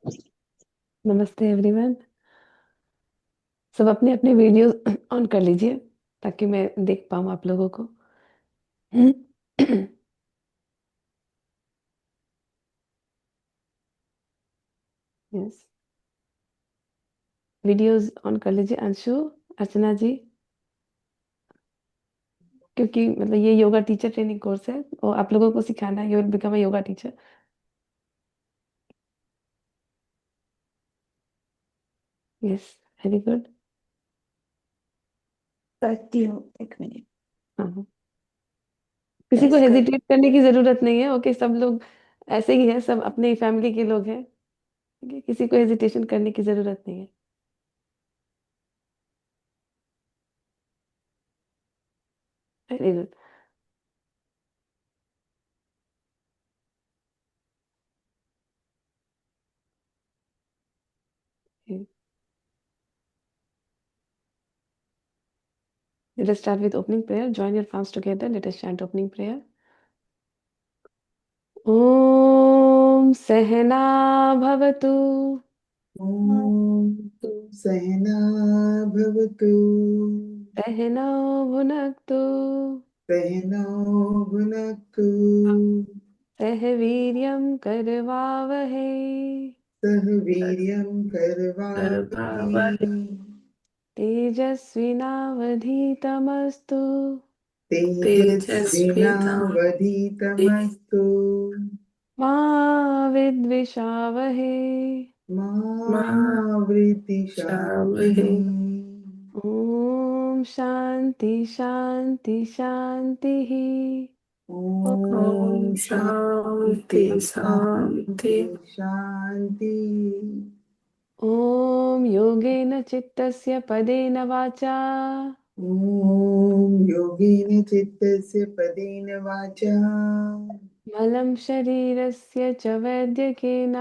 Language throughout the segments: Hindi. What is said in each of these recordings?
नमस्ते एवरीवन। सब अपने अपने वीडियोस ऑन कर लीजिए ताकि मैं देख पाऊँ आप लोगों को। यस, वीडियोस ऑन कर लीजिए अंशु, अर्चना जी, क्योंकि मतलब ये योगा टीचर ट्रेनिंग कोर्स है और आप लोगों को सिखाना है। You will become a yoga teacher. Yes, very good. करती हूँ, एक मिनट। हाँ हाँ, किसी को यस कर। हेजिटेट करने की जरूरत नहीं है। ओके, सब लोग ऐसे ही हैं, सब अपने ही फैमिली के लोग हैं। ठीक है, किसी को हेजिटेशन करने की जरूरत नहीं है। Very good. Let us start with opening prayer. Join your palms together. Let us chant opening prayer. ॐ सहना भवतु ॐ सहना भवतु सहनौ भुनक्तु सहनौ भुनक्तु सह वीर्यं करवावहै सह वीर्यं करवावहै तेजस्विनावधीतमस्तु तेजस्विनावधीतमस्तु मा विद्विषावहै। मा वृत्तिशावहै। ॐ शान्ति शान्ति शान्तिः। ॐ शान्ति शान्ति शान्ति। ॐ योगेन चित्तस्य पदेन वाचा ॐ योगेन चित्तस्य पदेन वाचा मलं शरीरस्य च वैद्यकेन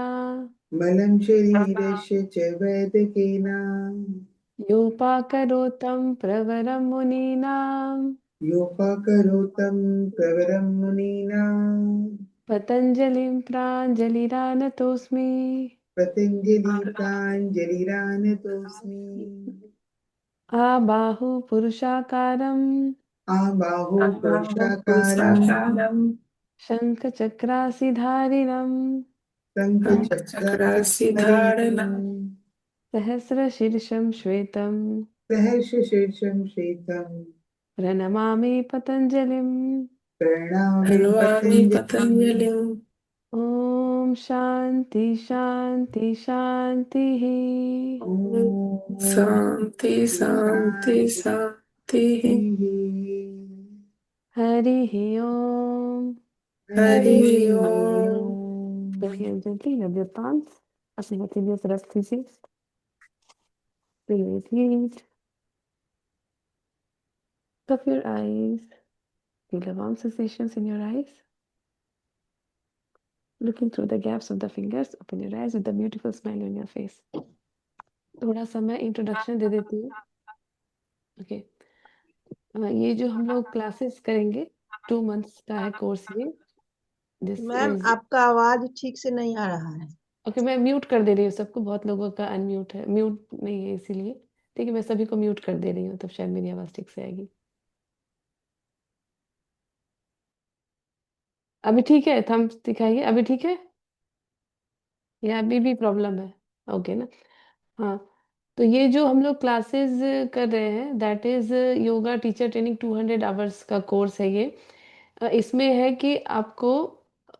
मलं शरीरस्य च वैद्यकेन योपाकरोतं प्रवरं मुनीनां योपाकरोतं प्रवरं मुनीना पतञ्जलिं प्राञ्जलिरानतोऽस्मि। पतञ्जलि प्राञ्जलिरानतोऽस्मि। आबाहु पुरुषाकारं आबाहो पुरुषाकारं शङ्खचक्रासिधारिणं शङ्खचक्रासिधारिणं सहस्रशीर्षं श्वेतं सहर्षशीर्षं श्वेतं प्रणमामि पतञ्जलिम्। प्रणमामि पतञ्जलिम्। ॐ शान्ति शान्ति शान्तिः। ॐ शांति शांति शान्ति शांति। हरिः ॐ। हरि हरि ओम। ओम। Slowly and gently rub your palms. अपने हथेलियों से रख दीजिए। Repeat. Cup your eyes. Feel the warm sensations in your eyes. Looking through the gaps of the fingers, open your eyes with a beautiful smile on your face. थोड़ा सा मैं इंट्रोडक्शन दे देती हूँ। ओके, ये जो हम लोग क्लासेस करेंगे 2 मंथ्स का है कोर्स ये। दिस मैम इज आपका आवाज ठीक से नहीं आ रहा है। ओके। मैं म्यूट कर दे रही हूँ सबको, बहुत लोगों का अनम्यूट है, म्यूट नहीं है इसीलिए। ठीक है, मैं सभी को म्यूट कर दे रही हूँ, तब शायद मेरी आवाज़ ठीक से आएगी। अभी ठीक है? थम्स दिखाइए, अभी ठीक है या अभी भी प्रॉब्लम है? ओके ना। हाँ, तो ये जो हम लोग क्लासेस कर रहे हैं that is yoga teacher training 200 hours का कोर्स है ये। इसमें है कि आपको,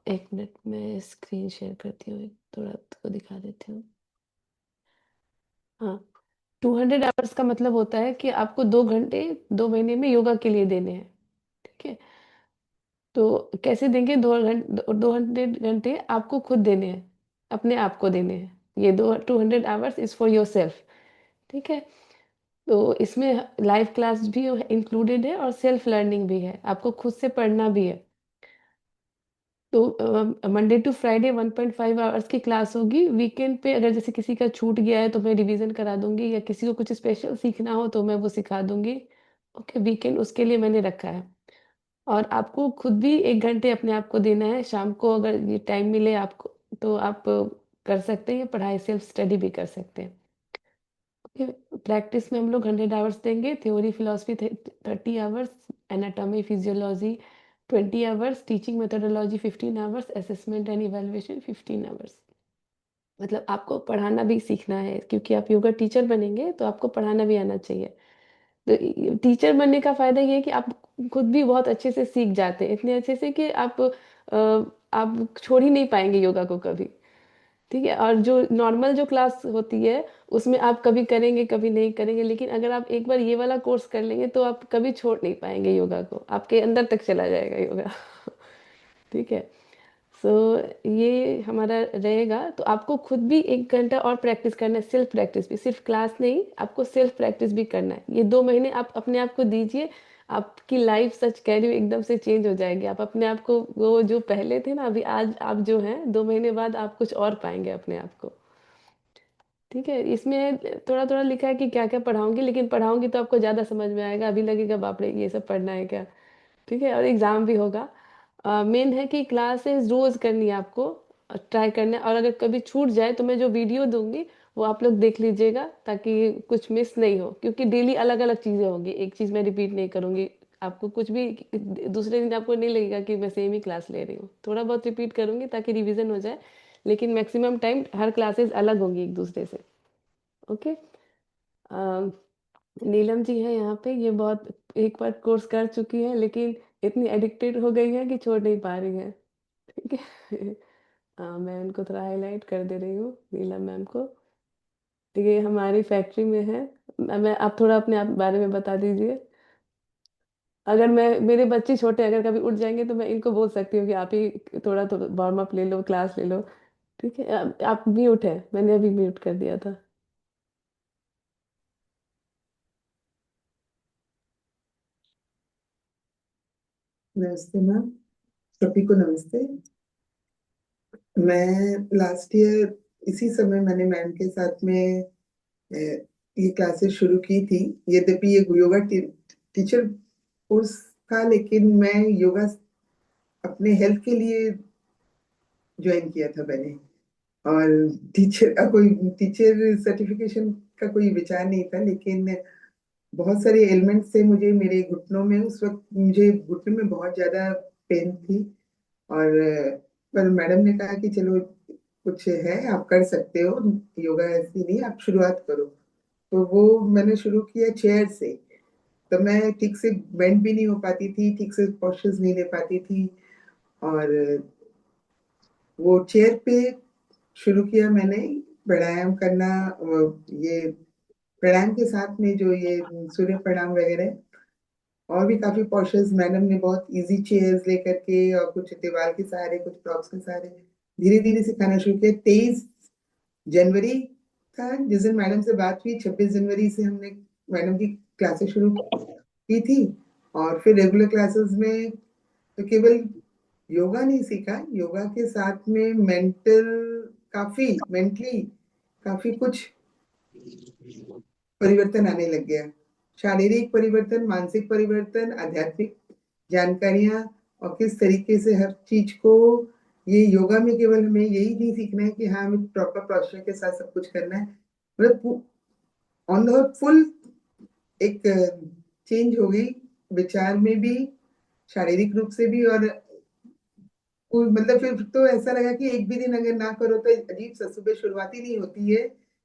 एक मिनट मैं स्क्रीन शेयर करती हूँ, थोड़ा आपको दिखा देती हूँ। हाँ, 200 आवर्स का मतलब होता है कि आपको 2 घंटे 2 महीने में योगा के लिए देने हैं। ठीक है, तो कैसे देंगे? 200 घंटे आपको खुद देने हैं, अपने आप को देने हैं। ये 200 hours is for your self. ठीक है, तो इसमें लाइव क्लास भी इंक्लूडेड है और सेल्फ लर्निंग भी है, आपको खुद से पढ़ना भी है। तो मंडे टू फ्राइडे 1.5 आवर्स की क्लास होगी। वीकेंड पे अगर जैसे किसी का छूट गया है तो मैं रिवीजन करा दूंगी, या किसी को कुछ स्पेशल सीखना हो तो मैं वो सिखा दूंगी। ओके, वीकेंड उसके लिए मैंने रखा है। और आपको खुद भी 1 घंटे अपने आप को देना है। शाम को अगर ये टाइम मिले आपको तो आप कर सकते हैं, या पढ़ाई सेल्फ स्टडी भी कर सकते हैं। प्रैक्टिस में हम लोग 100 आवर्स देंगे, theory philosophy 30 hours, anatomy physiology 20 hours, teaching methodology 15 hours, assessment and evaluation 15 hours. मतलब आपको पढ़ाना भी सीखना है, क्योंकि आप योगा टीचर बनेंगे तो आपको पढ़ाना भी आना चाहिए। तो टीचर बनने का फ़ायदा ये है कि आप खुद भी बहुत अच्छे से सीख जाते हैं, इतने अच्छे से कि आप छोड़ ही नहीं पाएँगे योगा को कभी, ठीक है? और जो नॉर्मल जो क्लास होती है, उसमें आप कभी करेंगे, कभी नहीं करेंगे, लेकिन अगर आप एक बार ये वाला कोर्स कर लेंगे, तो आप कभी छोड़ नहीं पाएँगे योगा को, आपके अंदर तक चला जाएगा योगा। ठीक है? सो ये हमारा रहेगा। तो आपको खुद भी 1 घंटा और प्रैक्टिस करना है, सेल्फ प्रैक्टिस भी, सिर्फ क्लास नहीं, आपको सेल्फ प्रैक्टिस भी करना है। ये 2 महीने आप अपने आप को दीजिए, आपकी लाइफ सच कह रही हूँ एकदम से चेंज हो जाएगी। आप अपने आप को, वो जो पहले थे ना, अभी आज आप जो हैं, 2 महीने बाद आप कुछ और पाएंगे अपने आप को। ठीक है? इसमें थोड़ा थोड़ा लिखा है कि क्या क्या पढ़ाऊंगी, लेकिन पढ़ाऊंगी तो आपको ज़्यादा समझ में आएगा, अभी लगेगा बाप रे ये सब पढ़ना है क्या। ठीक है? और एग्ज़ाम भी होगा। मेन है कि क्लासेस रोज़ करनी है आपको, ट्राई करना है। और अगर कभी छूट जाए तो मैं जो वीडियो दूंगी वो आप लोग देख लीजिएगा, ताकि कुछ मिस नहीं हो, क्योंकि डेली अलग अलग चीज़ें होंगी, एक चीज़ मैं रिपीट नहीं करूँगी। आपको कुछ भी दूसरे दिन आपको नहीं लगेगा कि मैं सेम ही क्लास ले रही हूँ, थोड़ा बहुत रिपीट करूँगी ताकि रिवीजन हो जाए, लेकिन मैक्सिमम टाइम हर क्लासेस अलग होंगी एक दूसरे से। ओके। नीलम जी है यहाँ पे, ये बहुत एक बार कोर्स कर चुकी है, लेकिन इतनी एडिक्टेड हो गई है कि छोड़ नहीं पा रही है। ठीक है। मैं उनको थोड़ा हाईलाइट कर दे रही हूँ, नीलम मैम को। ठीक है, ये हमारी फैक्ट्री में है। मैं आप थोड़ा अपने आप बारे में बता दीजिए। अगर मैं, मेरे बच्चे छोटे अगर कभी उठ जाएंगे तो मैं इनको बोल सकती हूँ कि आप ही थोड़ा थोड़ा वार्म अप ले लो, क्लास ले लो। ठीक है, आप म्यूट है, मैंने अभी म्यूट कर दिया था। नमस्ते मैम, सभी को नमस्ते। मैं लास्ट ईयर इसी समय मैंने मैम के साथ में ये क्लासेस शुरू की थी। यद्यपि ये योगा टीचर कोर्स था, लेकिन मैं योगा अपने हेल्थ के लिए ज्वाइन किया था मैंने। और टीचर का कोई टीचर सर्टिफिकेशन का कोई विचार नहीं था, लेकिन बहुत सारे एलिमेंट से मुझे मेरे घुटनों में, उस वक्त मुझे घुटनों में बहुत ज्यादा पेन थी। और पर मैडम ने कहा कि चलो कुछ है, आप कर सकते हो, योगा ऐसी नहीं, आप शुरुआत करो। तो वो मैंने शुरू किया चेयर से। तो मैं ठीक से बेंड भी नहीं हो पाती थी, ठीक से पोस्चर्स नहीं ले पाती थी। और वो चेयर पे शुरू किया मैंने प्राणायाम करना। ये प्राणायाम के साथ में जो ये सूर्य प्रणाम वगैरह, और भी काफी पोस्चर्स मैडम ने बहुत इजी चेयर्स लेकर के, और कुछ दीवार के सहारे, कुछ प्रॉप्स के सहारे धीरे धीरे सिखाना शुरू किया। 23 जनवरी था जिस दिन मैडम से बात हुई। 26 जनवरी से हमने मैडम की क्लासेस शुरू की थी। और फिर रेगुलर क्लासेस में तो केवल योगा नहीं सीखा, योगा के साथ में मेंटली काफी कुछ परिवर्तन आने लग गया। शारीरिक परिवर्तन, मानसिक परिवर्तन, आध्यात्मिक जानकारियां, और किस तरीके से हर चीज को, ये योगा में केवल हमें यही नहीं सीखना है कि हाँ हमें प्रॉपर पोस्चर के साथ सब कुछ करना है, मतलब ऑन द फुल एक चेंज हो गई, विचार में भी, शारीरिक रूप से भी। और मतलब फिर तो ऐसा लगा कि एक भी दिन अगर ना करो तो अजीब सा, सुबह शुरुआत ही नहीं होती है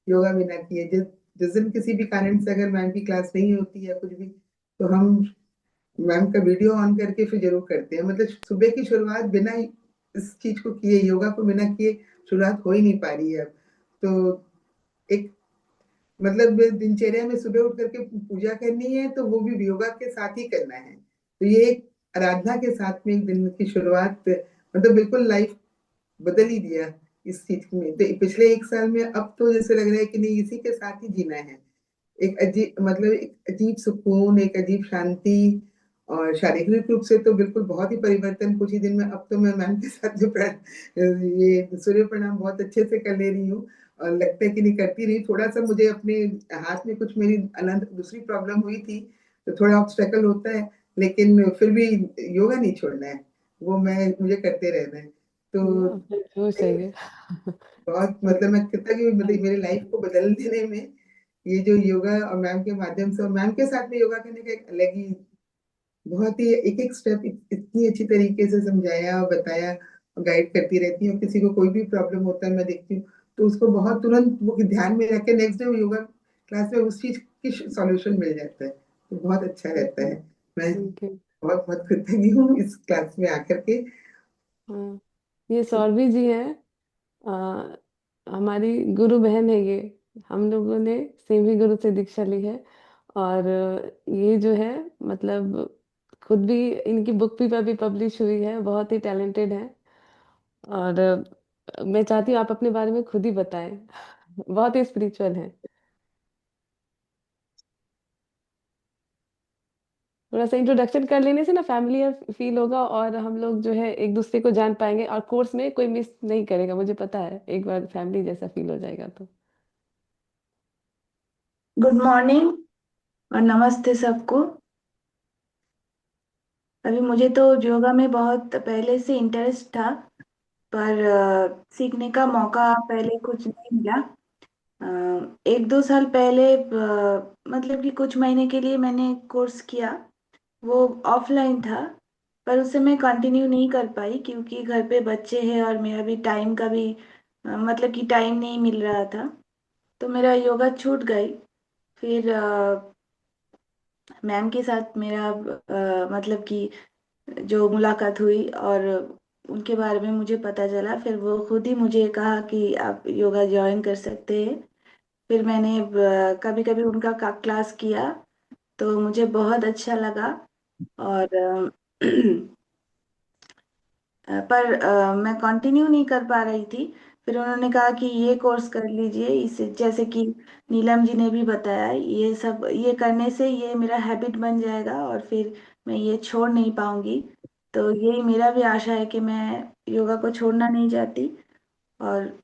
योगा बिना किए। जिस दिन किसी भी कारण से अगर मैम की क्लास नहीं होती है कुछ भी, तो हम मैम का वीडियो ऑन करके फिर जरूर करते हैं। मतलब सुबह की शुरुआत बिना इस चीज को किए, योगा को बिना किए शुरुआत हो ही नहीं पा रही है अब। तो एक मतलब दिनचर्या में सुबह उठ करके पूजा करनी है तो वो भी योगा के साथ ही करना है। तो ये एक आराधना के साथ में एक दिन की शुरुआत, मतलब बिल्कुल लाइफ बदल ही दिया इस चीज में। तो पिछले 1 साल में अब तो जैसे लग रहा है कि नहीं, इसी के साथ ही जीना है। एक अजीब, मतलब एक अजीब सुकून, एक अजीब शांति। और शारीरिक रूप से तो बिल्कुल बहुत ही परिवर्तन कुछ ही दिन में। अब तो मैं मैम के साथ जो ये सूर्य प्रणाम बहुत अच्छे से कर ले रही हूँ। और लगता है कि नहीं, करती रही। थोड़ा सा मुझे अपने हाथ में कुछ मेरी अनंत दूसरी प्रॉब्लम हुई थी, तो थोड़ा ऑब्स्टेकल होता है, लेकिन फिर भी योगा नहीं छोड़ना है, वो मुझे करते रहना है। तो जो चाहिए। बहुत मतलब मैं कितना कि मतलब मेरे लाइफ को बदल देने में ये जो योगा और मैम के माध्यम से, और मैम के साथ में योगा करने का एक अलग ही, बहुत ही एक एक स्टेप इतनी अच्छी तरीके से समझाया और बताया और गाइड करती रहती हूँ। किसी को कोई भी प्रॉब्लम होता है मैं देखती हूँ तो उसको बहुत तुरंत वो ध्यान में रख के नेक्स्ट डे योगा क्लास में उस चीज की सॉल्यूशन मिल जाता है, तो बहुत अच्छा रहता है। मैं थैंक यू। बहुत बहुत कृतज्ञ हूँ इस क्लास में आकर के। हाँ, ये सौरभी जी है, हमारी गुरु बहन है ये। हम लोगों ने सेम ही गुरु से दीक्षा ली है। और ये जो है, मतलब खुद भी इनकी बुक भी अभी पब्लिश हुई है, बहुत ही टैलेंटेड है। और मैं चाहती हूँ आप अपने बारे में खुद ही बताएं। बहुत ही स्पिरिचुअल है। थोड़ा सा इंट्रोडक्शन कर लेने से ना फैमिलियर फील होगा, और हम लोग जो है एक दूसरे को जान पाएंगे, और कोर्स में कोई मिस नहीं करेगा, मुझे पता है, एक बार फैमिली जैसा फील हो जाएगा तो। गुड मॉर्निंग और नमस्ते सबको। अभी मुझे तो योगा में बहुत पहले से इंटरेस्ट था, पर सीखने का मौका पहले कुछ नहीं मिला। एक दो साल पहले मतलब कि कुछ महीने के लिए मैंने कोर्स किया। वो ऑफलाइन था, पर उसे मैं कंटिन्यू नहीं कर पाई क्योंकि घर पे बच्चे हैं और मेरा भी टाइम का भी मतलब कि टाइम नहीं मिल रहा था, तो मेरा योगा छूट गई। फिर मैम के साथ मेरा मतलब कि जो मुलाकात हुई और उनके बारे में मुझे पता चला, फिर वो खुद ही मुझे कहा कि आप योगा ज्वाइन कर सकते हैं। फिर मैंने कभी कभी उनका क्लास किया तो मुझे बहुत अच्छा लगा। और पर मैं कंटिन्यू नहीं कर पा रही थी। फिर उन्होंने कहा कि ये कोर्स कर लीजिए, इसे जैसे कि नीलम जी ने भी बताया, ये सब ये करने से ये मेरा हैबिट बन जाएगा और फिर मैं ये छोड़ नहीं पाऊंगी। तो यही मेरा भी आशा है कि मैं योगा को छोड़ना नहीं चाहती, और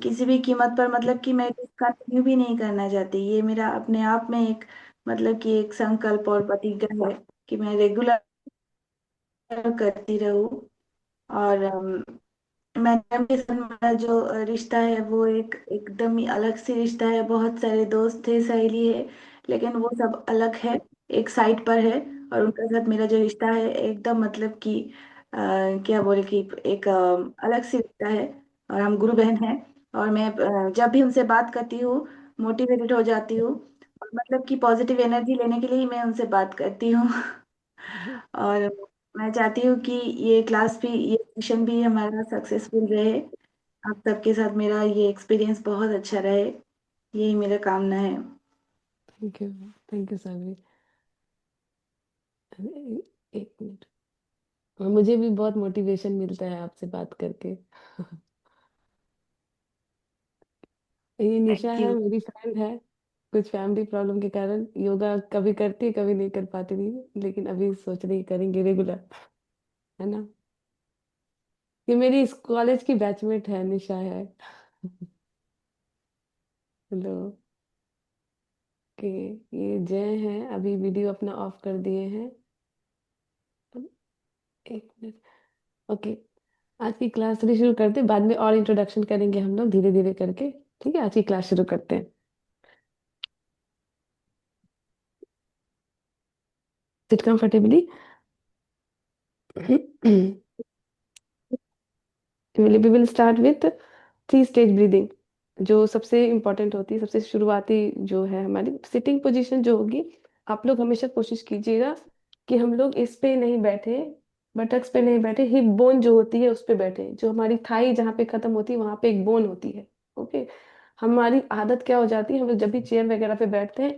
किसी भी कीमत पर मतलब कि मैं कंटिन्यू भी नहीं करना चाहती। ये मेरा अपने आप में एक मतलब कि एक संकल्प और प्रतिज्ञा है कि मैं रेगुलर करती रहूं। और मैडम के साथ मेरा जो रिश्ता है वो एक एकदम ही अलग से रिश्ता है। बहुत सारे दोस्त थे, सहेली है, लेकिन वो सब अलग है, एक साइड पर है। और उनके साथ मेरा जो रिश्ता है एकदम मतलब कि क्या बोले कि एक अलग से रिश्ता है। और हम गुरु बहन हैं। और मैं जब भी उनसे बात करती हूँ मोटिवेटेड हो जाती हूँ, और मतलब कि पॉजिटिव एनर्जी लेने के लिए ही मैं उनसे बात करती हूँ। और मैं चाहती हूँ कि ये क्लास भी, ये सेशन भी हमारा सक्सेसफुल रहे। आप सबके साथ मेरा ये एक्सपीरियंस बहुत अच्छा रहे, यही मेरा कामना है। Thank you sir. एक मिनट। मुझे भी बहुत मोटिवेशन मिलता है आपसे बात करके। ये निशा थैंक है, यू। मेरी फ्रेंड है। कुछ फैमिली प्रॉब्लम के कारण योगा कभी करती कभी नहीं कर पाती थी, लेकिन अभी सोच रही करेंगे रेगुलर, है ना। ये मेरी इस कॉलेज की बैचमेट है, निशा है। हेलो। के ये जय है, अभी वीडियो अपना ऑफ कर दिए हैं। एक मिनट। ओके। आज की क्लास थोड़ी शुरू करते हैं, बाद में और इंट्रोडक्शन करेंगे हम लोग धीरे धीरे करके। ठीक है, आज की क्लास शुरू करते हैं। Sit comfortably. We will start with 3 stage breathing, जो सबसे इम्पोर्टेंट होती है, सबसे शुरुआती जो है हमारी सिटिंग पोजीशन जो होगी। आप लोग हमेशा कोशिश कीजिएगा कि हम लोग इस पे नहीं बैठे, बटक्स पे नहीं बैठे, हिप बोन जो होती है उस पे बैठे। जो हमारी थाई जहाँ पे खत्म होती है वहां पे एक बोन होती है। ओके। हमारी आदत क्या हो जाती है, हम लोग जब भी चेयर वगैरह पे बैठते हैं,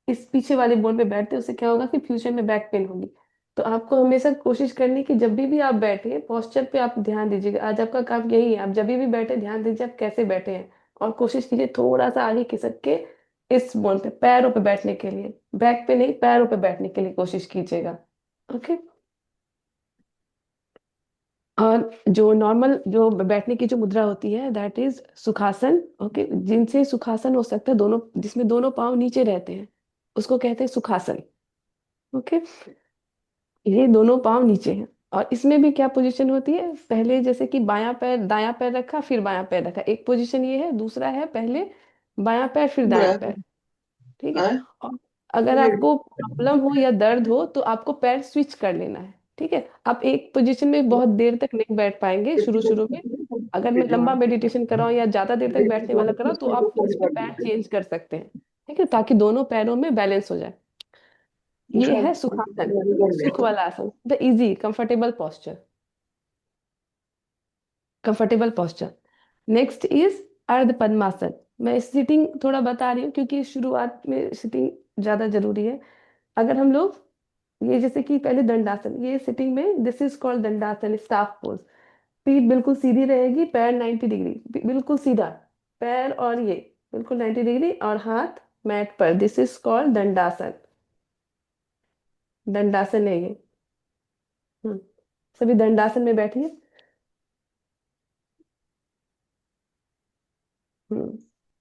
इस पीछे वाले बोन पे बैठते हैं, उससे क्या होगा कि फ्यूचर में बैक पेन होगी। तो आपको हमेशा कोशिश करनी कि जब भी आप बैठे पोस्चर पे आप ध्यान दीजिएगा। आज आपका काम यही है, आप जब भी बैठे ध्यान दीजिए आप कैसे बैठे हैं। और कोशिश कीजिए थोड़ा सा आगे खिसक के इस बोन पे, पैरों पे बैठने के लिए, बैक पे नहीं, पैरों पे बैठने के लिए कोशिश कीजिएगा। ओके। और जो नॉर्मल जो बैठने की जो मुद्रा होती है दैट इज सुखासन। ओके, जिनसे सुखासन हो सकता है दोनों, जिसमें दोनों पाँव नीचे रहते हैं, उसको कहते हैं सुखासन। ओके। ये दोनों पाँव नीचे हैं। और इसमें भी क्या पोजीशन होती है, पहले जैसे कि बायां पैर दायां पैर रखा फिर बायां पैर रखा, एक पोजीशन ये है, दूसरा है पहले बायां पैर फिर दायां पैर। ठीक है। और अगर आपको प्रॉब्लम हो या दर्द हो तो आपको पैर स्विच कर लेना है। ठीक है। आप एक पोजीशन में बहुत देर तक नहीं बैठ पाएंगे शुरू शुरू में। अगर मैं लंबा मेडिटेशन कराऊं या ज्यादा देर तक बैठने वाला कराऊं तो आप बीच में पैर चेंज कर सकते हैं। ठीक है, ताकि दोनों पैरों में बैलेंस हो जाए। ये है सुखासन, सुख वाला आसन, the easy comfortable posture. Comfortable posture. Next is अर्ध पद्मासन। मैं सिटिंग थोड़ा बता रही हूँ क्योंकि शुरुआत में सिटिंग ज्यादा जरूरी है। अगर हम लोग ये जैसे कि पहले दंडासन, ये सिटिंग में this is called Dandasana, staff pose. पीठ बिल्कुल सीधी रहेगी, पैर 90 डिग्री, बिल्कुल सीधा पैर, और ये बिल्कुल 90 डिग्री और हाथ मैट पर, दिस इज कॉल्ड दंडासन। दंडासन है ये। हम्म। सभी दंडासन में बैठिए।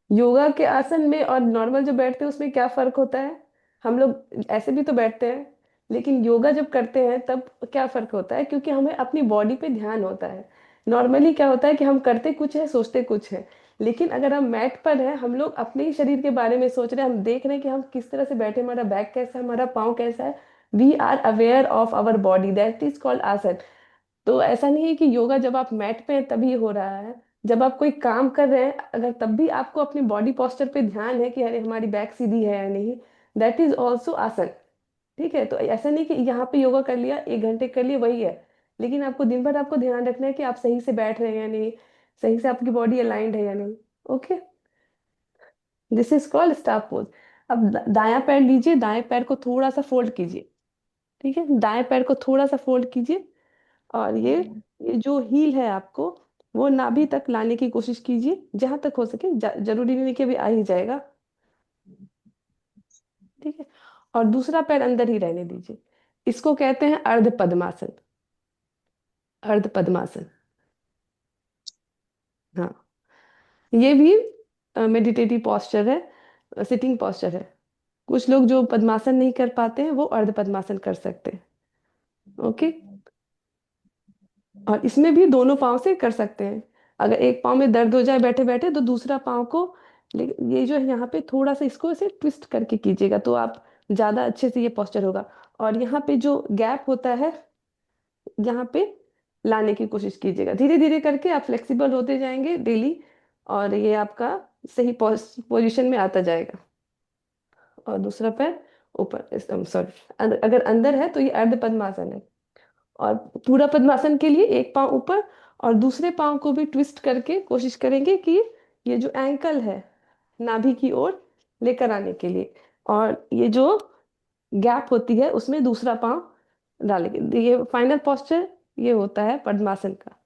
योगा के आसन में और नॉर्मल जो बैठते हैं उसमें क्या फर्क होता है। हम लोग ऐसे भी तो बैठते हैं, लेकिन योगा जब करते हैं तब क्या फर्क होता है, क्योंकि हमें अपनी बॉडी पे ध्यान होता है। नॉर्मली क्या होता है कि हम करते कुछ है सोचते कुछ है, लेकिन अगर हम मैट पर हैं हम लोग अपने ही शरीर के बारे में सोच रहे हैं, हम देख रहे हैं कि हम किस तरह से बैठे, हमारा बैक कैसा है, हमारा पाँव कैसा है। We are aware of our body, that is called asana. तो ऐसा नहीं है कि योगा जब आप मैट पे हैं तभी हो रहा है, जब आप कोई काम कर रहे हैं अगर तब भी आपको अपनी बॉडी पोस्चर पे ध्यान है कि अरे हमारी बैक सीधी है या नहीं, दैट इज ऑल्सो आसन। ठीक है। तो ऐसा नहीं कि यहाँ पे योगा कर लिया 1 घंटे कर लिया वही है, लेकिन आपको दिन भर आपको ध्यान रखना है कि आप सही से बैठ रहे हैं या नहीं, सही से आपकी बॉडी अलाइंड है या नहीं। Okay. This is called staff pose. अब दायां पैर लीजिए, दाएं पैर को थोड़ा सा फोल्ड कीजिए। ठीक है, दाएं पैर को थोड़ा सा फोल्ड कीजिए, और ये जो हील है आपको वो नाभि तक लाने की कोशिश कीजिए जहां तक हो सके, जरूरी नहीं कि अभी आ ही जाएगा। ठीक है। और दूसरा पैर अंदर ही रहने दीजिए। इसको कहते हैं अर्ध पद्मासन। अर्ध पद्मासन। हाँ, ये भी मेडिटेटिव पॉस्चर है, सिटिंग पॉस्चर है। कुछ लोग जो पद्मासन नहीं कर पाते हैं वो अर्ध पद्मासन कर सकते हैं। ओके। और इसमें भी दोनों पाँव से कर सकते हैं। अगर एक पाँव में दर्द हो जाए बैठे बैठे तो दूसरा पाँव को, लेकिन ये जो है यहाँ पे थोड़ा सा इसको ऐसे ट्विस्ट करके कीजिएगा तो आप ज्यादा अच्छे से ये पोस्चर होगा। और यहाँ पे जो गैप होता है यहाँ पे लाने की कोशिश कीजिएगा, धीरे धीरे करके आप फ्लेक्सिबल होते जाएंगे डेली, और ये आपका सही पोजीशन में आता जाएगा। और दूसरा पैर ऊपर, सॉरी, अगर अंदर है तो ये अर्ध पद्मासन है। और पूरा पद्मासन के लिए एक पाँव ऊपर और दूसरे पाँव को भी ट्विस्ट करके कोशिश करेंगे कि ये जो एंकल है नाभि की ओर लेकर आने के लिए, और ये जो गैप होती है उसमें दूसरा पाँव डालेंगे। ये फाइनल पोस्चर ये होता है पद्मासन का।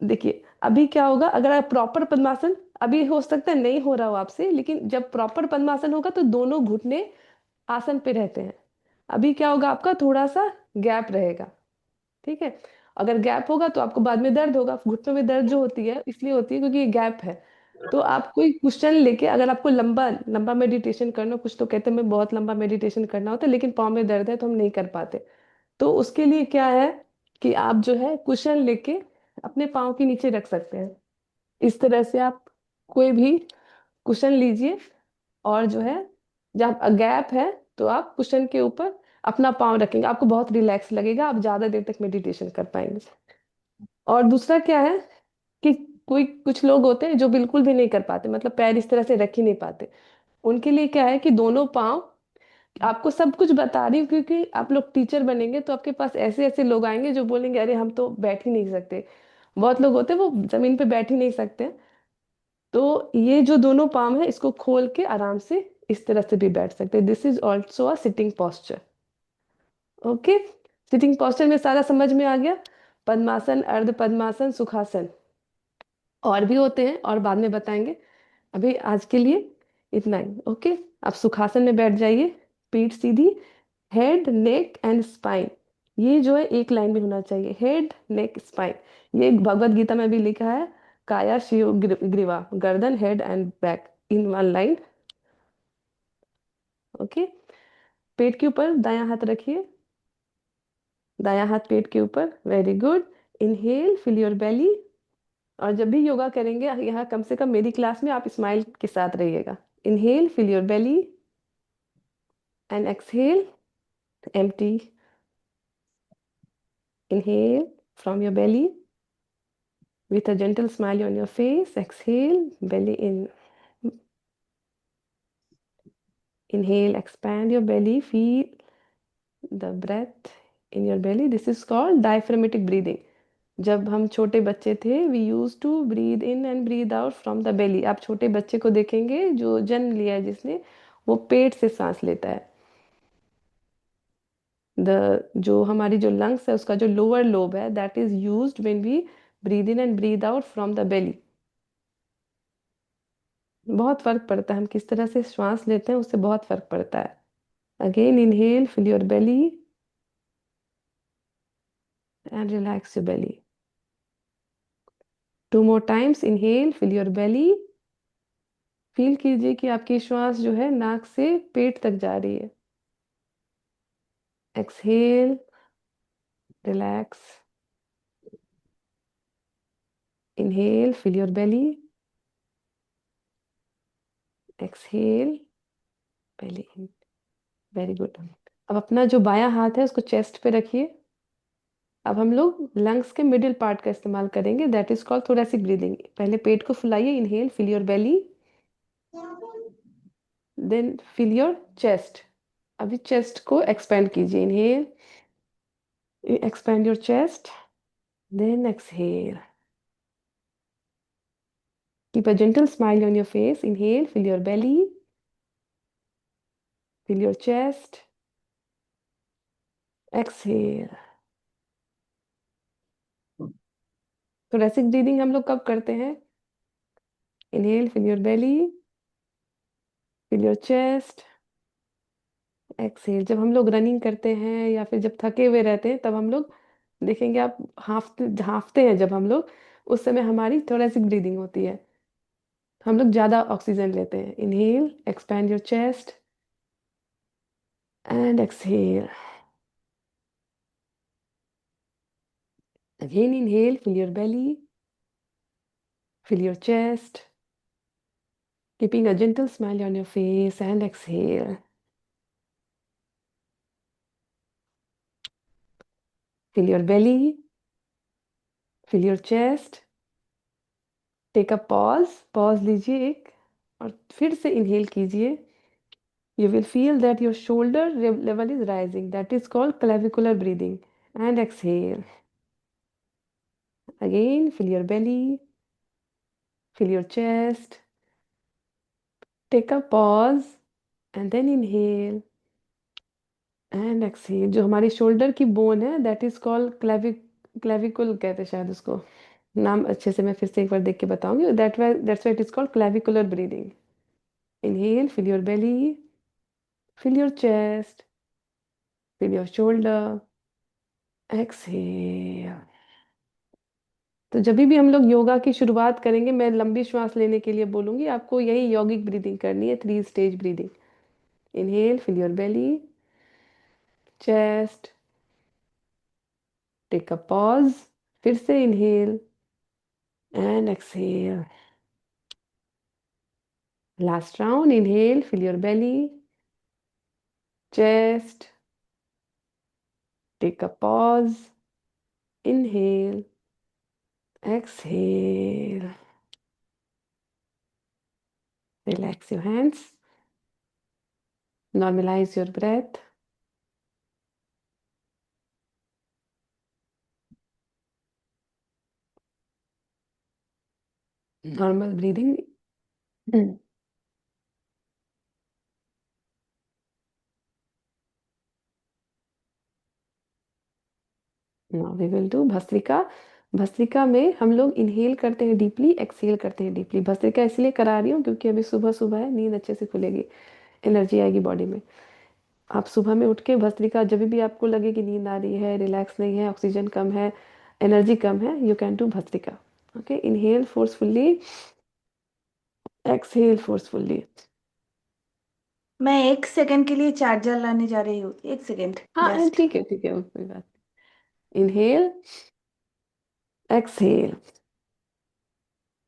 देखिए अभी क्या होगा, अगर आप प्रॉपर पद्मासन, अभी हो सकता है नहीं हो रहा हो आपसे, लेकिन जब प्रॉपर पद्मासन होगा तो दोनों घुटने आसन पे रहते हैं। अभी क्या होगा, आपका थोड़ा सा गैप रहेगा। ठीक है। अगर गैप होगा तो आपको बाद में दर्द होगा, घुटनों में दर्द जो होती है इसलिए होती है क्योंकि ये गैप है। तो आप कोई क्वेश्चन लेके, अगर आपको लंबा लंबा मेडिटेशन करना, कुछ तो कहते हैं मैं बहुत लंबा मेडिटेशन करना होता है लेकिन पाँव में दर्द है तो हम नहीं कर पाते, तो उसके लिए क्या है कि आप जो है कुशन लेके अपने पाँव के नीचे रख सकते हैं। इस तरह से आप कोई भी कुशन लीजिए, और जो है जब गैप है तो आप कुशन के ऊपर अपना पाँव रखेंगे, आपको बहुत रिलैक्स लगेगा, आप ज्यादा देर तक मेडिटेशन कर पाएंगे। और दूसरा क्या है कि कोई कुछ लोग होते हैं जो बिल्कुल भी नहीं कर पाते, मतलब पैर इस तरह से रख ही नहीं पाते। उनके लिए क्या है कि दोनों पाँव, आपको सब कुछ बता रही हूँ क्योंकि आप लोग टीचर बनेंगे तो आपके पास ऐसे ऐसे लोग आएंगे जो बोलेंगे अरे हम तो बैठ ही नहीं सकते। बहुत लोग होते हैं वो जमीन पे बैठ ही नहीं सकते। तो ये जो दोनों पाम है इसको खोल के आराम से इस तरह से भी बैठ सकते हैं, this is also a sitting posture. Okay. Sitting posture में सारा समझ में आ गया। पद्मासन, अर्ध पद्मासन, सुखासन और भी होते हैं और बाद में बताएंगे, अभी आज के लिए इतना ही। ओके। आप सुखासन में बैठ जाइए, पीठ सीधी, हेड नेक एंड स्पाइन, ये जो है एक लाइन में होना चाहिए, हेड नेक स्पाइन। ये भगवत गीता में भी लिखा है, काया शिव ग्रीवा, गर्दन head and back in one line. Okay. पेट के ऊपर दायां हाथ रखिए, दायां हाथ पेट के ऊपर, very good. Inhale, fill your belly. और जब भी योगा करेंगे यहाँ कम से कम मेरी क्लास में आप स्माइल के साथ रहिएगा। Inhale, fill your belly and exhale, empty. Inhale from your belly with a gentle smile on your face. Exhale, belly in. Inhale, expand your belly. Feel the breath in your belly. This is called diaphragmatic breathing. जब हम छोटे बच्चे थे we used to breathe in and breathe out from the belly. आप छोटे बच्चे को देखेंगे जो जन्म लिया है जिसने, वो पेट से सांस लेता है। जो हमारी जो लंग्स है उसका जो लोअर लोब है that is used when we breathe in and breathe out from the belly. बहुत फर्क पड़ता है, हम किस तरह से श्वास लेते हैं उससे बहुत फर्क पड़ता है। Again inhale, fill your belly and relax your belly. 2 more times, inhale, fill your belly. Feel कीजिए कि आपकी श्वास जो है नाक से पेट तक जा रही है। Exhale, relax. Inhale, fill your belly. Exhale, belly in. Very good. अब अपना जो बायां हाथ है उसको चेस्ट पे रखिए। अब हम लोग लंग्स के मिडिल पार्ट का इस्तेमाल करेंगे, that is called thoracic breathing. पहले पेट को फुलाइए, inhale, fill your belly, then fill your chest. अभी चेस्ट को एक्सपेंड कीजिए, inhale, expand your chest, then exhale. Keep a gentle smile on your face. Inhale, fill your belly, fill your chest, exhale. thoracic breathing हम लोग कब करते हैं? Inhale, fill your belly, fill your chest, exhale. जब हम लोग रनिंग करते हैं या फिर जब थके हुए रहते हैं तब हम लोग देखेंगे, आप हाफते हाफते हैं जब हम लोग, उस समय हमारी thoracic breathing होती है, हम लोग ज्यादा ऑक्सीजन लेते हैं। Inhale, expand your chest and exhale. Again inhale, fill your belly, fill your chest, keeping a gentle smile on your face, and exhale. Fill your belly, fill your chest. Take a pause लीजिए एक, और फिर से inhale कीजिए। You will feel that your shoulder level is rising. That is called clavicular breathing. And exhale. Again, fill your belly, fill your chest. Take a pause and then inhale and exhale. जो हमारी शोल्डर की बोन है that is called clavicle कहते हैं शायद उसको, नाम अच्छे से मैं फिर से एक बार देख के बताऊंगी। That's why it is called clavicular breathing. Inhale, fill your belly, fill your chest, fill your shoulder, exhale. तो जब भी हम लोग योगा की शुरुआत करेंगे मैं लंबी श्वास लेने के लिए बोलूंगी, आपको यही यौगिक ब्रीदिंग करनी है, 3 stage breathing. Inhale, fill your belly, chest, take a pause, फिर से inhale and exhale. Last round, inhale, fill your belly, chest, take a pause, inhale, exhale. Relax your hands, normalize your breath. Normal breathing. Now we will do bhastrika. Bhastrika में हम लोग इनहेल करते हैं डीपली, एक्सहेल करते हैं डीपली। भस्त्रिका इसलिए करा रही हूँ क्योंकि अभी सुबह सुबह है, नींद अच्छे से खुलेगी, एनर्जी आएगी बॉडी में। आप सुबह में उठ के भस्त्रिका, जब भी आपको लगे कि नींद आ रही है, रिलैक्स नहीं है, ऑक्सीजन कम है, एनर्जी कम है, you can do bhastrika. Okay, inhale forcefully, exhale forcefully. मैं 1 सेकंड के लिए चार्जर लाने जा रही हूँ, 1 सेकंड हाँ जस्ट। ठीक है, ठीक है, कोई बात नहीं। इनहेल, एक्सहेल,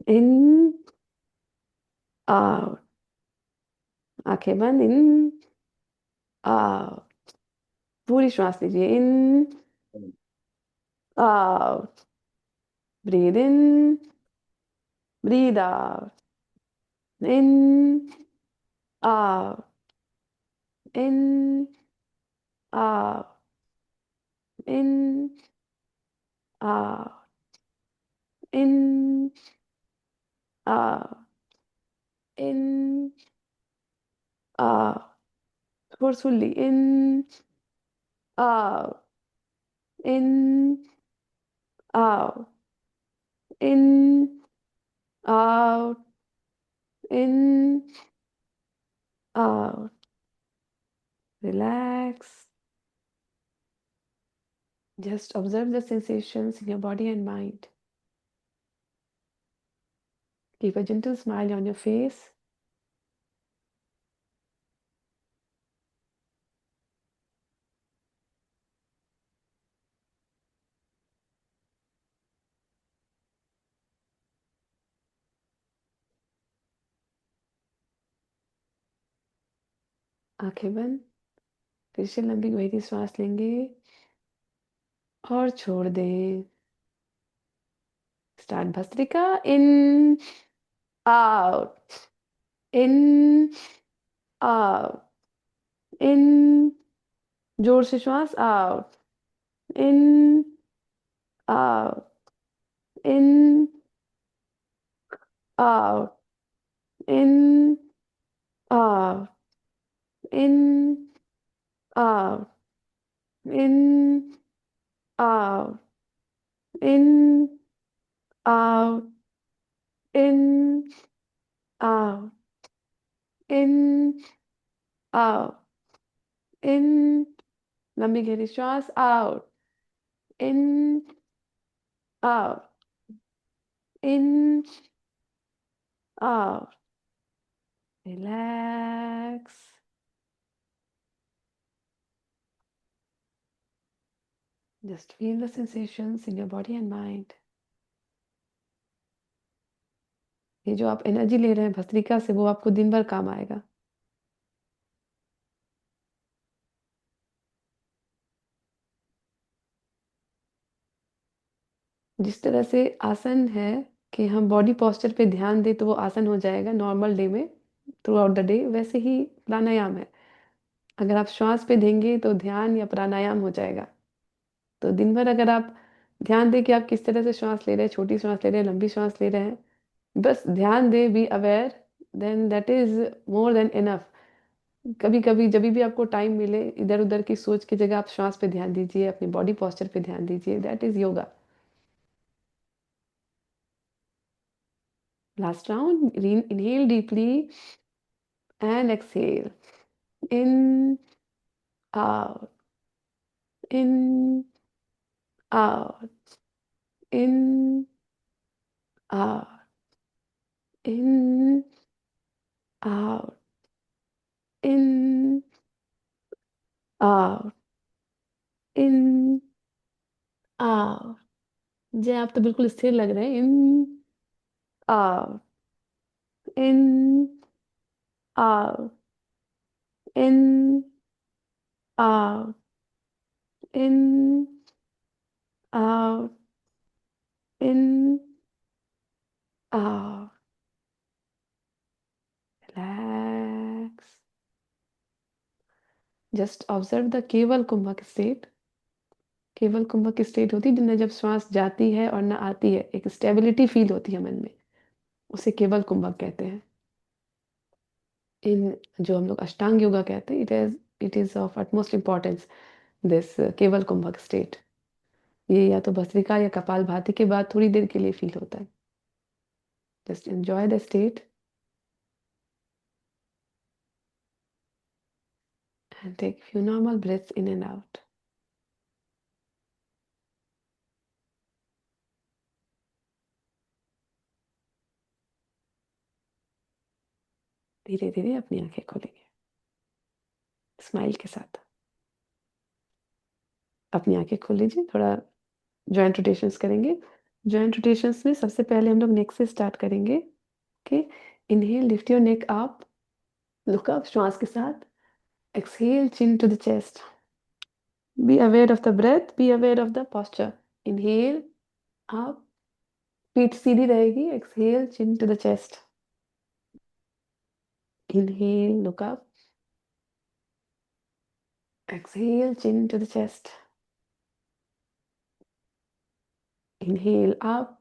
इन, आउट, आंखें बंद, इन, आउट, पूरी श्वास लीजिए, in, out, breathe in, breathe out, in, out, in, out, in, out, in, out, in, out, forcefully, in, out, in, out, in, out, in, out, relax. Just observe the sensations in your body and mind. Keep a gentle smile on your face. आंखें बंद, फिर से लंबी गहरी सांस लेंगे और छोड़ दें। Start bhastrika, in, out, in, out, इन, जोर से श्वास, out, in, out, in, out, in, out, in, out, in, out, in, out, in, out, in, out, इन, लंबी गहरी श्वास, out, in, out, in, out, relax. Just feel the sensations in your body and mind. ये जो आप एनर्जी ले रहे हैं भस्त्रिका से, वो आपको दिन भर काम आएगा। जिस तरह से आसन है कि हम बॉडी पोस्चर पे ध्यान दें तो वो आसन हो जाएगा नॉर्मल डे में, थ्रू आउट द डे, वैसे ही प्राणायाम है। अगर आप श्वास पे देंगे तो ध्यान या प्राणायाम हो जाएगा। तो दिन भर अगर आप ध्यान दें कि आप किस तरह से श्वास ले रहे हैं, छोटी श्वास ले रहे हैं, लंबी श्वास ले रहे हैं, बस ध्यान दें, be aware, then that is more than enough. कभी-कभी जभी भी आपको टाइम मिले, इधर-उधर की सोच की जगह आप श्वास पे ध्यान दीजिए, अपनी बॉडी पोस्चर पे ध्यान दीजिए, that is yoga. Last round, inhale deeply and exhale. In, out, in, out, in, out, in, out, in, out, in, out। जय, आप तो बिल्कुल स्थिर लग रहे हैं। In, out, in, out, in, out, in, out, in, out. Relax. Just observe the केवल कुंभक स्टेट। केवल कुंभक स्टेट होती है जिनमें जब श्वास जाती है और ना आती है, एक स्टेबिलिटी फील होती है मन में, उसे केवल कुंभक कहते हैं। इन जो हम लोग अष्टांग योगा कहते हैं, it is of utmost importance, this केवल कुंभक स्टेट। ये या तो भस्त्रिका या कपालभाति के बाद थोड़ी देर के लिए फील होता है। Just enjoy the state and take few normal breaths in and out. धीरे धीरे अपनी आंखें खोलेंगे, स्माइल के साथ। अपनी आंखें खोल लीजिए, थोड़ा जॉइंट रोटेशंस करेंगे। जॉइंट रोटेशंस में सबसे पहले हम लोग नेक से स्टार्ट करेंगे। Okay, inhale, lift your neck up, look up श्वास के साथ। Exhale, chin to the chest. Be aware of the breath, be aware of the posture. Inhale up, पीठ सीधी रहेगी। Exhale, chin to the chest. Inhale, look up. Exhale, chin to the chest. Inhale up.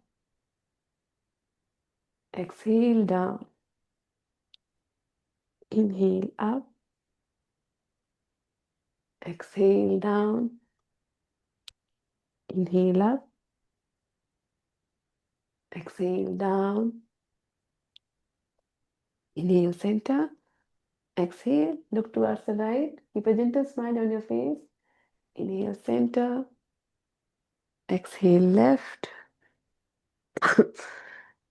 Exhale down. Inhale up. Exhale down. Inhale up. Exhale down. Inhale center. Exhale, look towards the right. Keep a gentle smile on your face. Inhale center. Exhale left.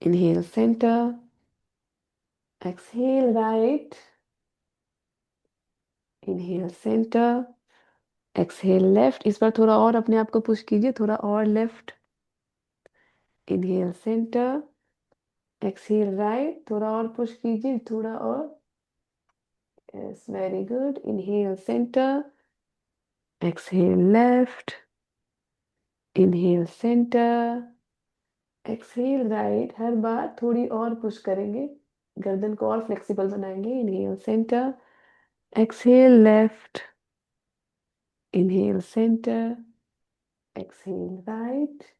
Inhale center. Exhale right. Inhale center. Exhale left. इस बार थोड़ा और अपने आप को पुश कीजिए, थोड़ा और left. Inhale center. Exhale right. थोड़ा और पुश कीजिए, थोड़ा और। Yes, very good. Inhale center. Exhale left. Inhale center. Exhale right. हर बार थोड़ी और पुश करेंगे, गर्दन को और फ्लेक्सिबल बनाएंगे। Inhale center. Exhale left. Inhale center. Exhale right.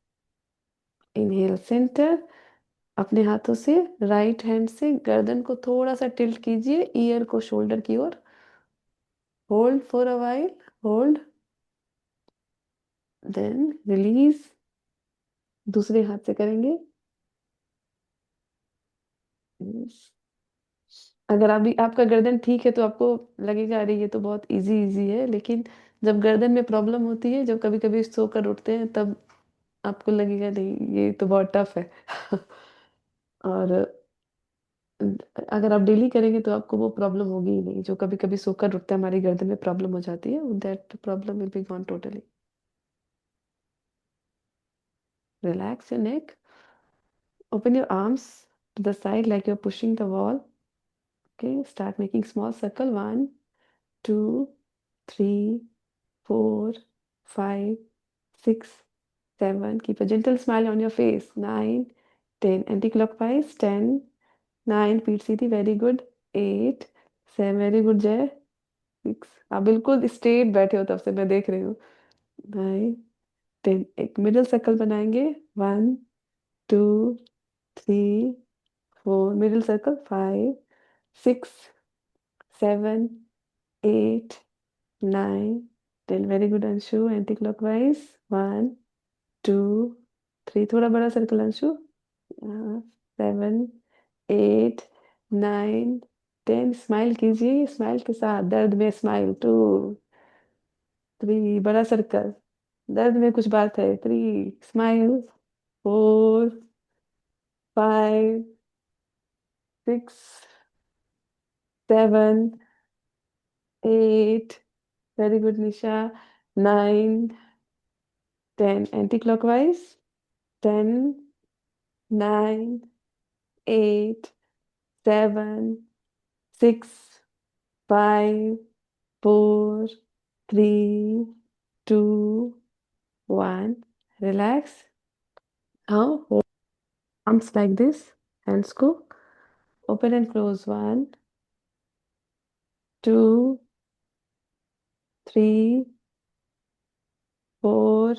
Inhale center. अपने हाथों से राइट हैंड से गर्दन को थोड़ा सा टिल्ट कीजिए ईयर को शोल्डर की ओर। Hold for a while, hold, then release. दूसरे हाथ से करेंगे। अगर अभी आपका गर्दन ठीक है तो आपको लगेगा अरे ये तो बहुत इजी इजी है, लेकिन जब गर्दन में प्रॉब्लम होती है, जब कभी कभी सोकर उठते हैं, तब आपको लगेगा नहीं ये तो बहुत टफ है। और अगर आप डेली करेंगे तो आपको वो प्रॉब्लम होगी ही नहीं। जो कभी कभी सोकर उठता है, हमारी गर्दन में प्रॉब्लम हो जाती है, that problem will be gone totally. Relax your neck, open your arms to the side like you're pushing the wall. Okay, start making small circle. 1, 2, 3, 4, 5, 6, 7. Keep a gentle smile on your face. 9, 10. Anti-clockwise. 10, 9. Feet Sidhi. Very good. 8, 7. Very good जय. 6. आप बिल्कुल स्ट्रेट बैठे हो, तब से मैं देख रही हूँ। 9, 10. एक मिडल सर्कल बनाएंगे। 1, 2, 3, 4. Middle circle. 5, 6, 7, 8, 9, 10. Very good Anshu. Anti clockwise. 1, 2, 3. थोड़ा बड़ा सर्कल अंशु। 7, 8, 9, 10. स्माइल कीजिए, स्माइल के साथ, दर्द में स्माइल। 2, 3. बड़ा सर्कल, दर्द में कुछ बात है। 3, smile. 4, 5, 6, 7, 8. Very good Nisha. 9, 10. Anti clockwise. 10, 9, 8, 7, 6, 5, 4, 3, 2, 1. Relax. Now hold arms like this. Hands go. Open and close. 1, 2, 3, 4,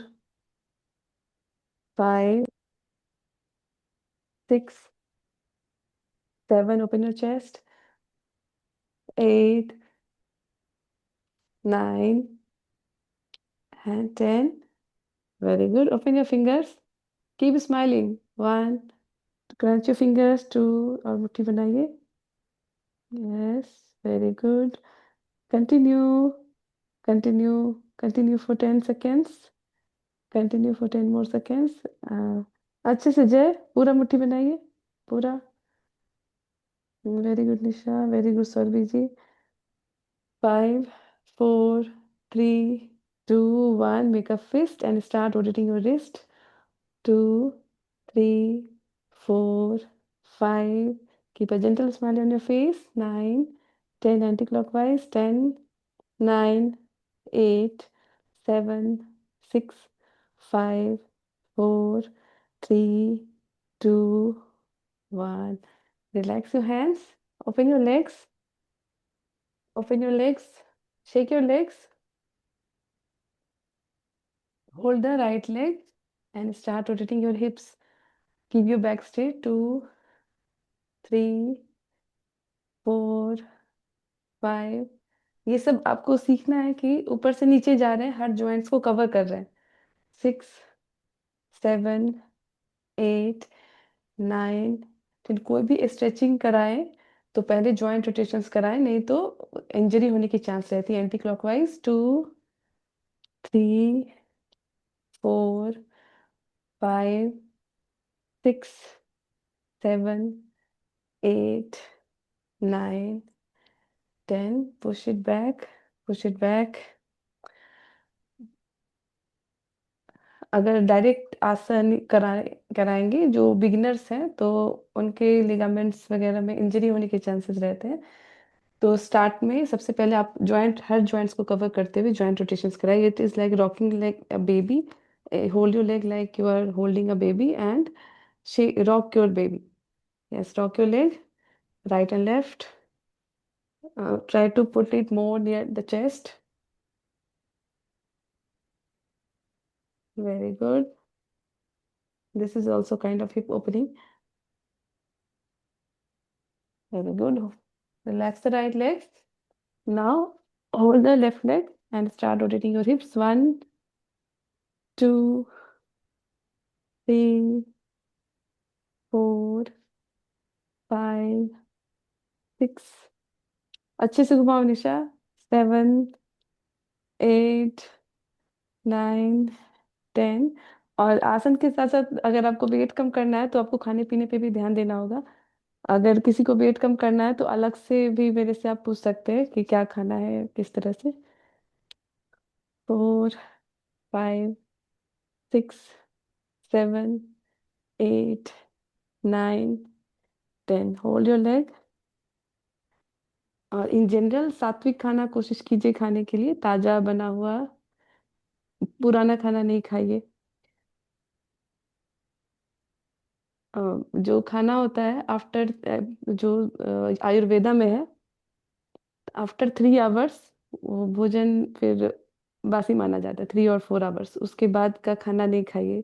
5, 6, 7. Open your chest. 8, 9, and 10. Very good. Open your fingers. Keep smiling. 1. Crunch your fingers. 2. और मुट्ठी बनाइए. Yes. Very good. Continue. Continue. Continue for 10 seconds. Continue for 10 more seconds. अच्छे से जय, पूरा मुट्ठी बनाइए, पूरा। Very good Nisha, very good Saurabhi ji. 5, 4, 3, 2, 1. Make a fist and start rotating your wrist. 2, 3, 4, 5. Keep a gentle smile on your face. 9, 10 anti-clockwise. 10, 9, 8, 7, 6, 5, 4, 3, 2, 1. Relax your hands. Open your legs. Open your legs. Shake your legs. Hold the right leg and start rotating your hips. Keep your back straight. 2, 3, 4, 5. ये सब आपको सीखना है कि ऊपर से नीचे जा रहे हैं, हर जॉइंट्स को कवर कर रहे हैं. 6, 7, 8, 9, 10. कोई भी स्ट्रेचिंग कराएं तो पहले जॉइंट रोटेशंस कराएं, नहीं तो इंजरी होने की चांस रहती है. Anti clockwise. 2, 3, 4, 5, 6, 7, 8, 9, 10. Push it back. Push it back. अगर डायरेक्ट आसन कराएंगे जो बिगिनर्स हैं तो उनके लिगामेंट्स वगैरह में इंजरी होने के चांसेस रहते हैं. तो स्टार्ट में सबसे पहले आप हर जॉइंट्स को कवर करते हुए जॉइंट रोटेशंस कराइए. It is like rocking like a baby. Hold your leg like you are holding a baby and rock your baby. Yes, rock your leg, right and left. Try to put it more near the chest. Very good. This is also kind of hip opening. Very good. Relax the right leg. Now hold the left leg and start rotating your hips. 1, 2, 3, 4, 5, 6. अच्छे से घुमाओ निशा. 7, 8, 9, 10. और आसन के साथ साथ अगर आपको वेट कम करना है तो आपको खाने पीने पे भी ध्यान देना होगा. अगर किसी को वेट कम करना है तो अलग से भी मेरे से आप पूछ सकते हैं कि क्या खाना है किस तरह से. 4, 5, 6, 7, 8, 9, 10. Hold your leg. और इन जनरल सात्विक खाना कोशिश कीजिए खाने के लिए. ताजा बना हुआ पुराना खाना नहीं खाइए. जो खाना होता है आफ्टर जो आयुर्वेदा में है, आफ्टर 3 आवर्स वो भोजन फिर बासी माना जाता है. 3 और 4 आवर्स उसके बाद का खाना नहीं खाइए.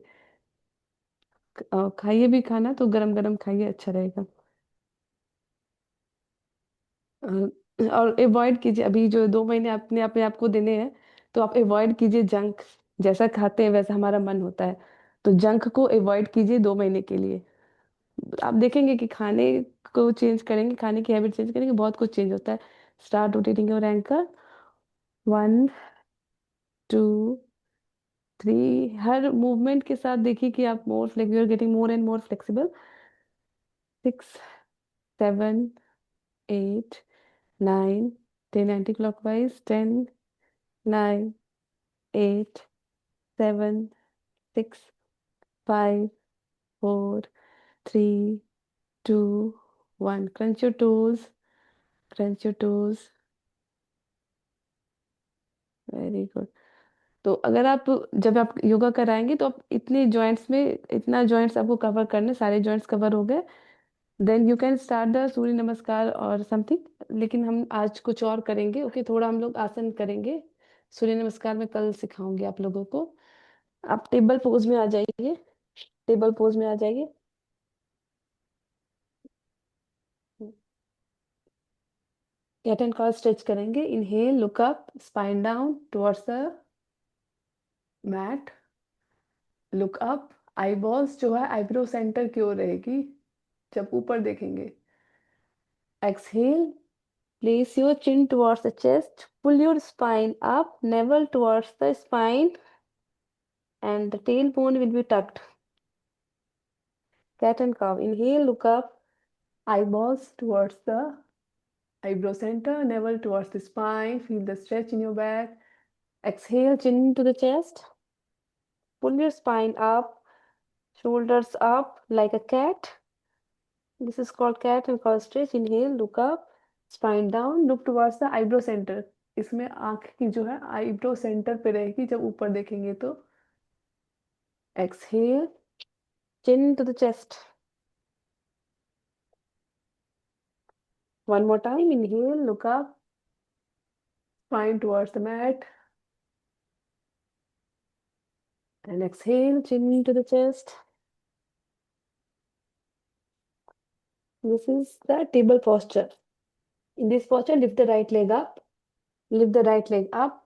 खाइए भी खाना तो गरम गरम खाइए, अच्छा रहेगा. और अवॉइड कीजिए अभी जो 2 महीने अपने अपने आप को देने हैं तो आप अवॉइड कीजिए जंक. जैसा खाते हैं वैसा हमारा मन होता है, तो जंक को अवॉइड कीजिए 2 महीने के लिए. आप देखेंगे कि खाने को चेंज करेंगे, खाने की हैबिट चेंज करेंगे, बहुत कुछ चेंज होता है. Start rotating your ankle. 1, 2, 3. हर मूवमेंट के साथ देखिए कि आप more flexible, you are getting more and more flexible. 6, 7, 8, 9, 10 anti clockwise. 10, 9, 8, 7, 6, 5, 4, 3, 2, 1. Crunch your toes. Crunch your toes. Very good. तो अगर आप जब आप योगा कराएंगे तो आप इतने जॉइंट्स में इतना जॉइंट्स आपको कवर करने, सारे जॉइंट्स कवर हो गए. Then you can start the Surya Namaskar और समथिंग. लेकिन हम आज कुछ और करेंगे. ओके, थोड़ा हम लोग आसन करेंगे. सूर्य नमस्कार में कल सिखाऊंगी आप लोगों को. आप टेबल पोज में आ जाइए. टेबल पोज में आ जाइए. कैट एंड काउ स्ट्रेच करेंगे. Inhale, look up, spine down towards the mat. Look up. Eyeballs जो है आईब्रो सेंटर की ओर रहेगी जब ऊपर देखेंगे. Exhale. Place your chin towards the chest. Pull your spine up, navel towards the spine, and the tailbone will be tucked. Cat and cow. Inhale, look up, eyeballs towards the eyebrow center, navel towards the spine. Feel the stretch in your back. Exhale, chin to the chest. Pull your spine up, shoulders up like a cat. This is called cat and cow stretch. Inhale, look up, spine down, look towards the eyebrow center. इसमें आंख की जो है आईब्रो सेंटर पे रहेगी जब ऊपर देखेंगे तो. Exhale, chin to the chest. One more time. Inhale, look up, spine towards the mat. And exhale, chin to the chest. This is the table posture. In this posture, lift the right leg up. Lift the right leg up.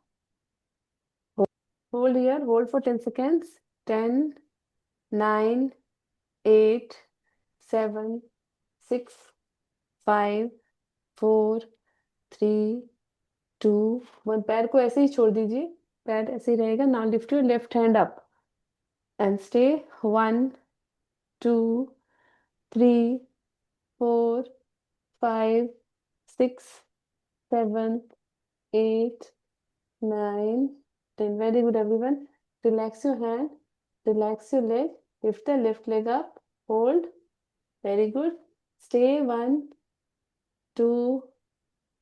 Hold here. Hold for 10 seconds. 10, 9, 8, 7, 6, 5, 4, 3, 2, 1. पैर को ऐसे ही छोड़ दीजिए. पैर ऐसे ही रहेगा. Now lift your left hand up and stay. 1, 2, 3, 4, 5, 6, 7, 8, 9, 10. Very good, everyone. Relax your hand. Relax your leg. Lift the left leg up. Hold. Very good. Stay. 1, 2,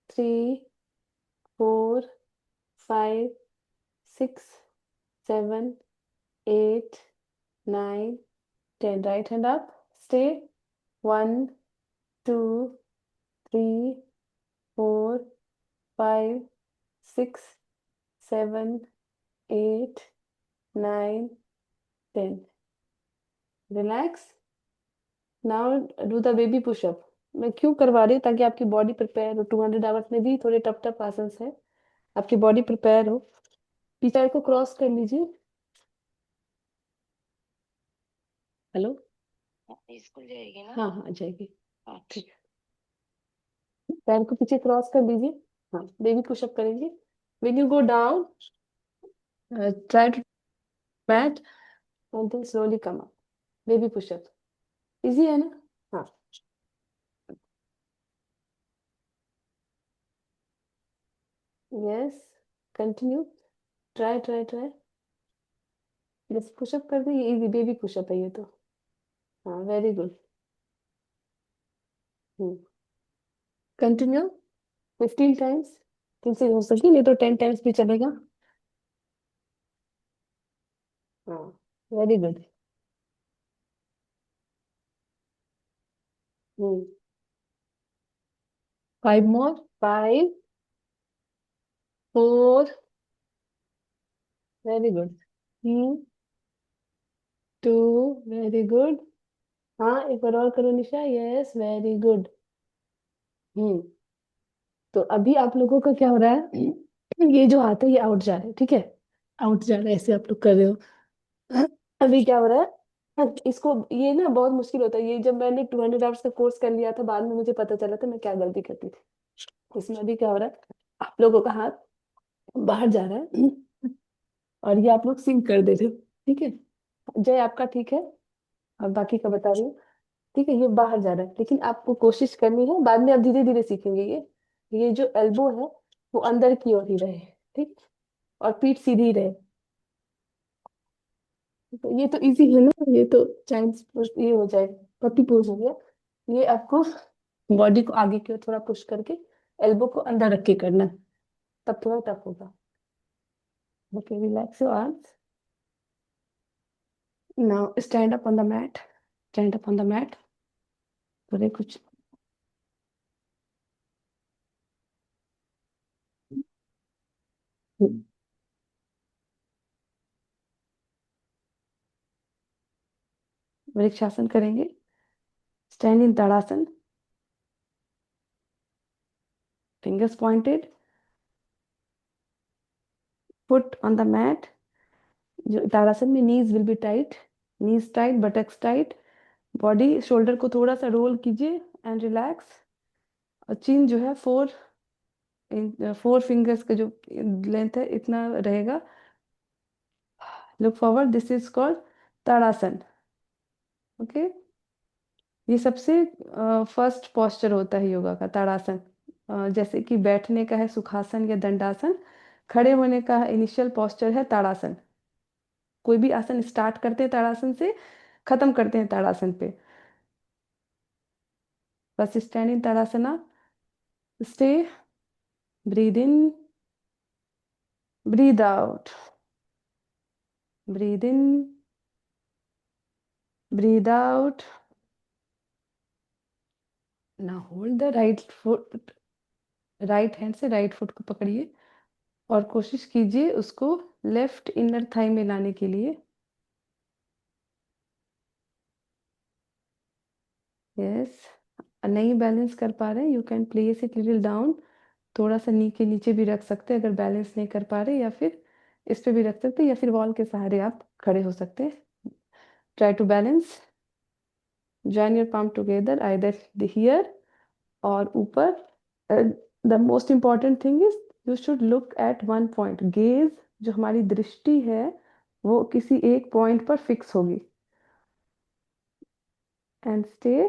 3, 4, 5, 6, 7, 8, 9, 10. Right hand up. Stay. 1, 2, 3, 4, 5, 6, 7, 8, 9, 10. Relax. Now do the baby push-up. मैं क्यों करवा रही हूँ ताकि आपकी बॉडी प्रिपेयर हो. 200 आवर्स में भी थोड़े टफ टफ आसन है. आपकी बॉडी प्रिपेयर हो. पैर को क्रॉस कर लीजिए. हेलो. स्कूल जाएगी ना? हाँ हाँ जाएगी. ठीक है. पैर को पीछे क्रॉस कर लीजिए. हाँ बेबी पुशअप करेंगे. When you go down, try to mat and then slowly come up. Baby push-up. Easy है ना? हाँ. Yes. Continue. Try. जैसे पुशअप कर दे. ये इजी बेबी पुशअप है ये तो. हाँ वेरी गुड. Continue 15 times. 3 से हो सके नहीं तो 10 टाइम्स भी चलेगा. हाँ very good. 5 more. 5, 4. Very good. 3, 2. Very good. हाँ एक बार और करो निशा. Yes very good. तो अभी आप लोगों का क्या हो रहा है. ये जो हाथ है ये आउट जा रहा है. ठीक है. आउट जा रहा है ऐसे आप लोग कर रहे हो. अभी क्या हो रहा है. इसको ये ना बहुत मुश्किल होता है. ये जब मैंने 200 आवर्स का कोर्स कर लिया था बाद में मुझे पता चला था मैं क्या गलती करती थी. इसमें अभी क्या हो रहा है. आप लोगों का हाथ बाहर जा रहा है और ये आप लोग सिंक कर दे रहे हो. ठीक है. जय आपका ठीक है. और बाकी का बता रही हूँ. ठीक है. ये बाहर जा रहा है लेकिन आपको कोशिश करनी है. बाद में आप धीरे धीरे सीखेंगे. ये जो एल्बो है वो अंदर की ओर ही रहे. ठीक. और पीठ सीधी रहे. तो ये तो इजी है ना. ये तो चाइल्ड ये हो जाए. पप्पी पोज हो गया. ये आपको बॉडी को आगे की ओर थोड़ा पुश करके एल्बो को अंदर रख के करना है. तब थोड़ा टफ होगा. Okay. Relax your arms. Now stand up on the mat. Stand up on the mat. थोड़े कुछ वृक्षासन करेंगे. Stand in tadasana. Fingers pointed. Foot on the mat. जो ताड़ासन में knees will be tight. Knees tight, buttocks tight. Body shoulder को थोड़ा सा रोल कीजिए एंड रिलैक्स. और चिन जो है 4 फिंगर्स का जो लेंथ है इतना रहेगा. Look forward. This is called tadasana. Okay. ये सबसे फर्स्ट पोस्चर होता है योगा का ताड़ासन. जैसे कि बैठने का है सुखासन या दंडासन. खड़े होने का इनिशियल पोस्चर है ताड़ासन। कोई भी आसन स्टार्ट करते हैं ताड़ासन से, खत्म करते हैं ताड़ासन पे। बस stand in tadasana, stay, breathe in, breathe out, breathe in, breathe out. ना hold the right foot, right hand से राइट फुट को पकड़िए और कोशिश कीजिए उसको लेफ्ट इनर थाई में लाने के लिए। यस, नहीं बैलेंस कर पा रहे, you can place it little down, थोड़ा सा नी के नीचे भी रख सकते हैं अगर बैलेंस नहीं कर पा रहे, या फिर इस पे भी रख सकते हैं, या फिर वॉल के सहारे आप खड़े हो सकते हैं। Try to balance, join your palm together either here और ऊपर। The most important thing is you should look at one point, gaze जो हमारी दृष्टि है वो किसी एक पॉइंट पर फिक्स होगी। एंड स्टे,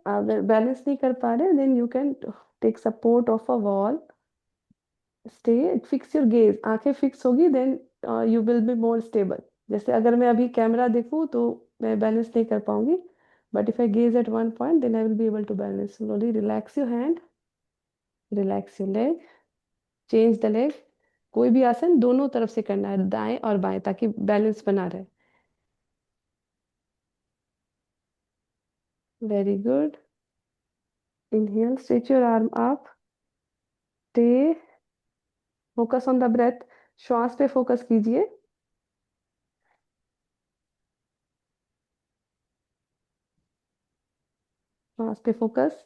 अगर बैलेंस नहीं कर पा रहे then you can take support of a wall. Stay, fix your gaze, आंखें फिक्स होगी then you will be more stable. जैसे अगर मैं अभी कैमरा देखूं तो मैं बैलेंस नहीं कर पाऊंगी, but if I gaze at one point then I will be able to balance. Slowly relax your hand, relax your leg, change the leg. कोई भी आसन दोनों तरफ से करना है, दाएं और बाएं, ताकि बैलेंस बना रहे। Very good. Inhale, stretch your arm up, stay, focus on the breath, श्वास पे फोकस कीजिए। श्वास पे focus.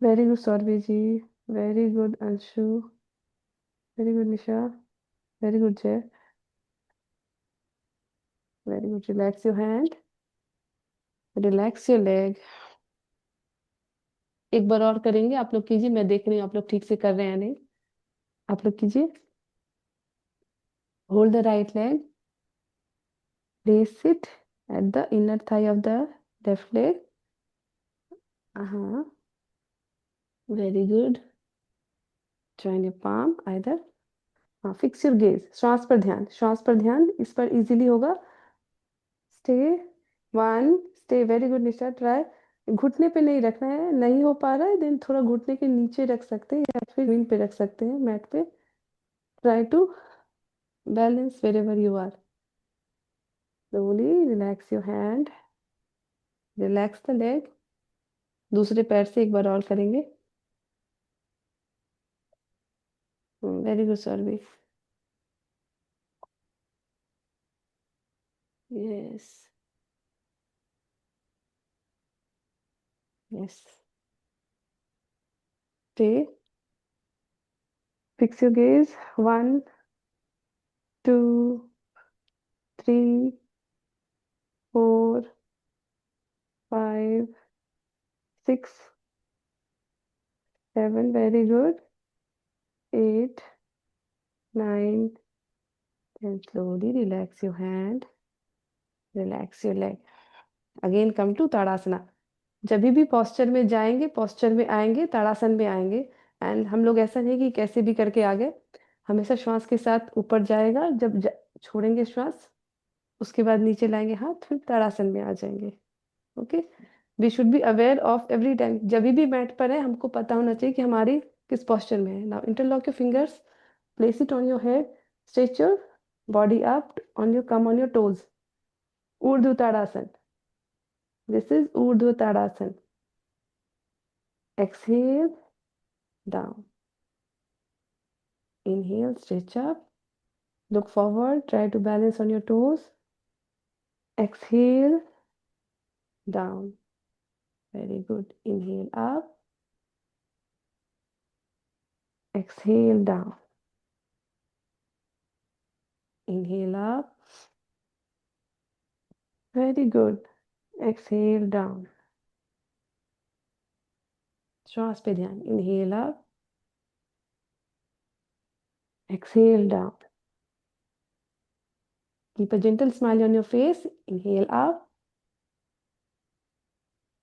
Very good Saurabhi ji, very good Anshu, very good Nisha, very good Jay, very good. Relax your hand, relax your leg. एक बार और करेंगे, आप लोग कीजिए, मैं देख रही हूँ आप लोग ठीक से कर रहे हैं या नहीं। आप लोग कीजिए। Hold the right leg, place it at the inner thigh of the left leg. हाँ, very good. join your palm either, हाँ, फिक्स योर गेज, श्वास पर ध्यान, श्वास पर ध्यान, इस पर इजीली होगा। Stay, one, stay, very good Nisha. Try, घुटने पे नहीं रखना है, नहीं हो पा रहा है देन थोड़ा घुटने के नीचे रख सकते हैं या फिर जमीन पे रख सकते हैं, मैट पे। Try to balance wherever you are. Slowly relax your hand, relax the leg. दूसरे पैर से एक बार और करेंगे। Very good Saurabhi. Yes, yes. Stay, fix your gaze, one, two, three, four, five, six, seven, very good, eight, nine, then slowly relax your hand, relax your leg. Again come to ताड़ासना। जब भी पोस्चर में जाएंगे, पोस्चर में आएंगे, ताड़ासन में आएंगे, एंड हम लोग ऐसा नहीं कि कैसे भी करके आ गए, हमेशा श्वास के साथ ऊपर जाएगा, जब छोड़ेंगे श्वास उसके बाद नीचे लाएंगे हाथ, फिर ताड़ासन में आ जाएंगे। Okay, we should be aware of every time, जब भी मैट पर है हमको पता होना चाहिए कि हमारी किस पोस्चर में है। Now interlock your fingers, place it on your head, stretch your body up on your, come on your toes. Urdhva tadasana, this is urdhva tadasana. Exhale down, inhale, stretch up, look forward, try to balance on your toes. Exhale down, very good. Inhale up, exhale down, inhale up, very good. Exhale down, श्वास पे ध्यान। Inhale up, exhale down. Keep a gentle smile on your face. Inhale up,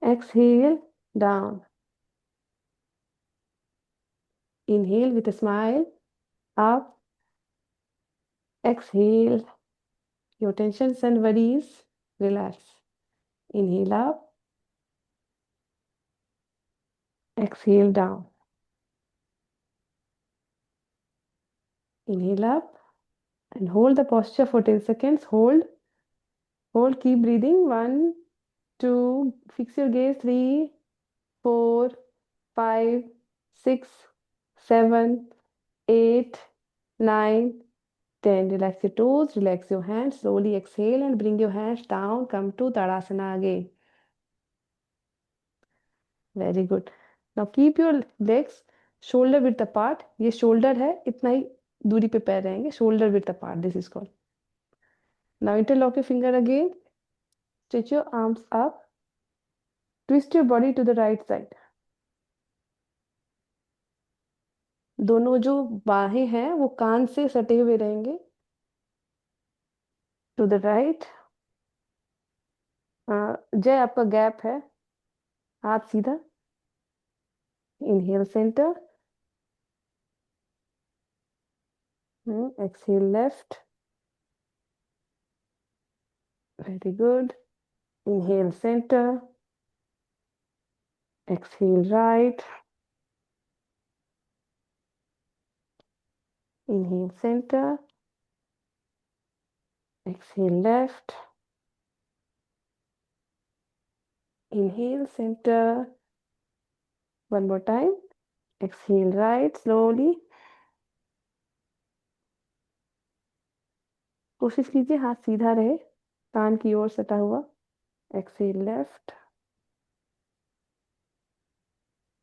exhale down. Inhale with a smile. Up. Exhale. Your tensions and worries, relax. Inhale up. Exhale down. Inhale up and hold the posture for 10 seconds. Hold. Hold. Keep breathing. 1, 2. Fix your gaze. 3, 4, 5, 6, 7, 8, 9, 10. Relax your toes, relax your hands. Slowly exhale and bring your hands down. Come to Tadasana again. Very good. Now keep your legs shoulder width apart. ये shoulder है, इतना ही दूरी पे पैर रहेंगे. Shoulder width apart. This is called. Now interlock your finger again. Stretch your arms up. Twist your body to the right side. दोनों जो बाहें हैं वो कान से सटे हुए रहेंगे. To the right. जय आपका गैप है. हाथ सीधा. Inhale center. Exhale left. Very good. Inhale center. Exhale right. Inhale center. Exhale left. Inhale center. One more time. Exhale right slowly. कोशिश कीजिए हाथ सीधा रहे, कान की ओर सटा हुआ. Exhale left.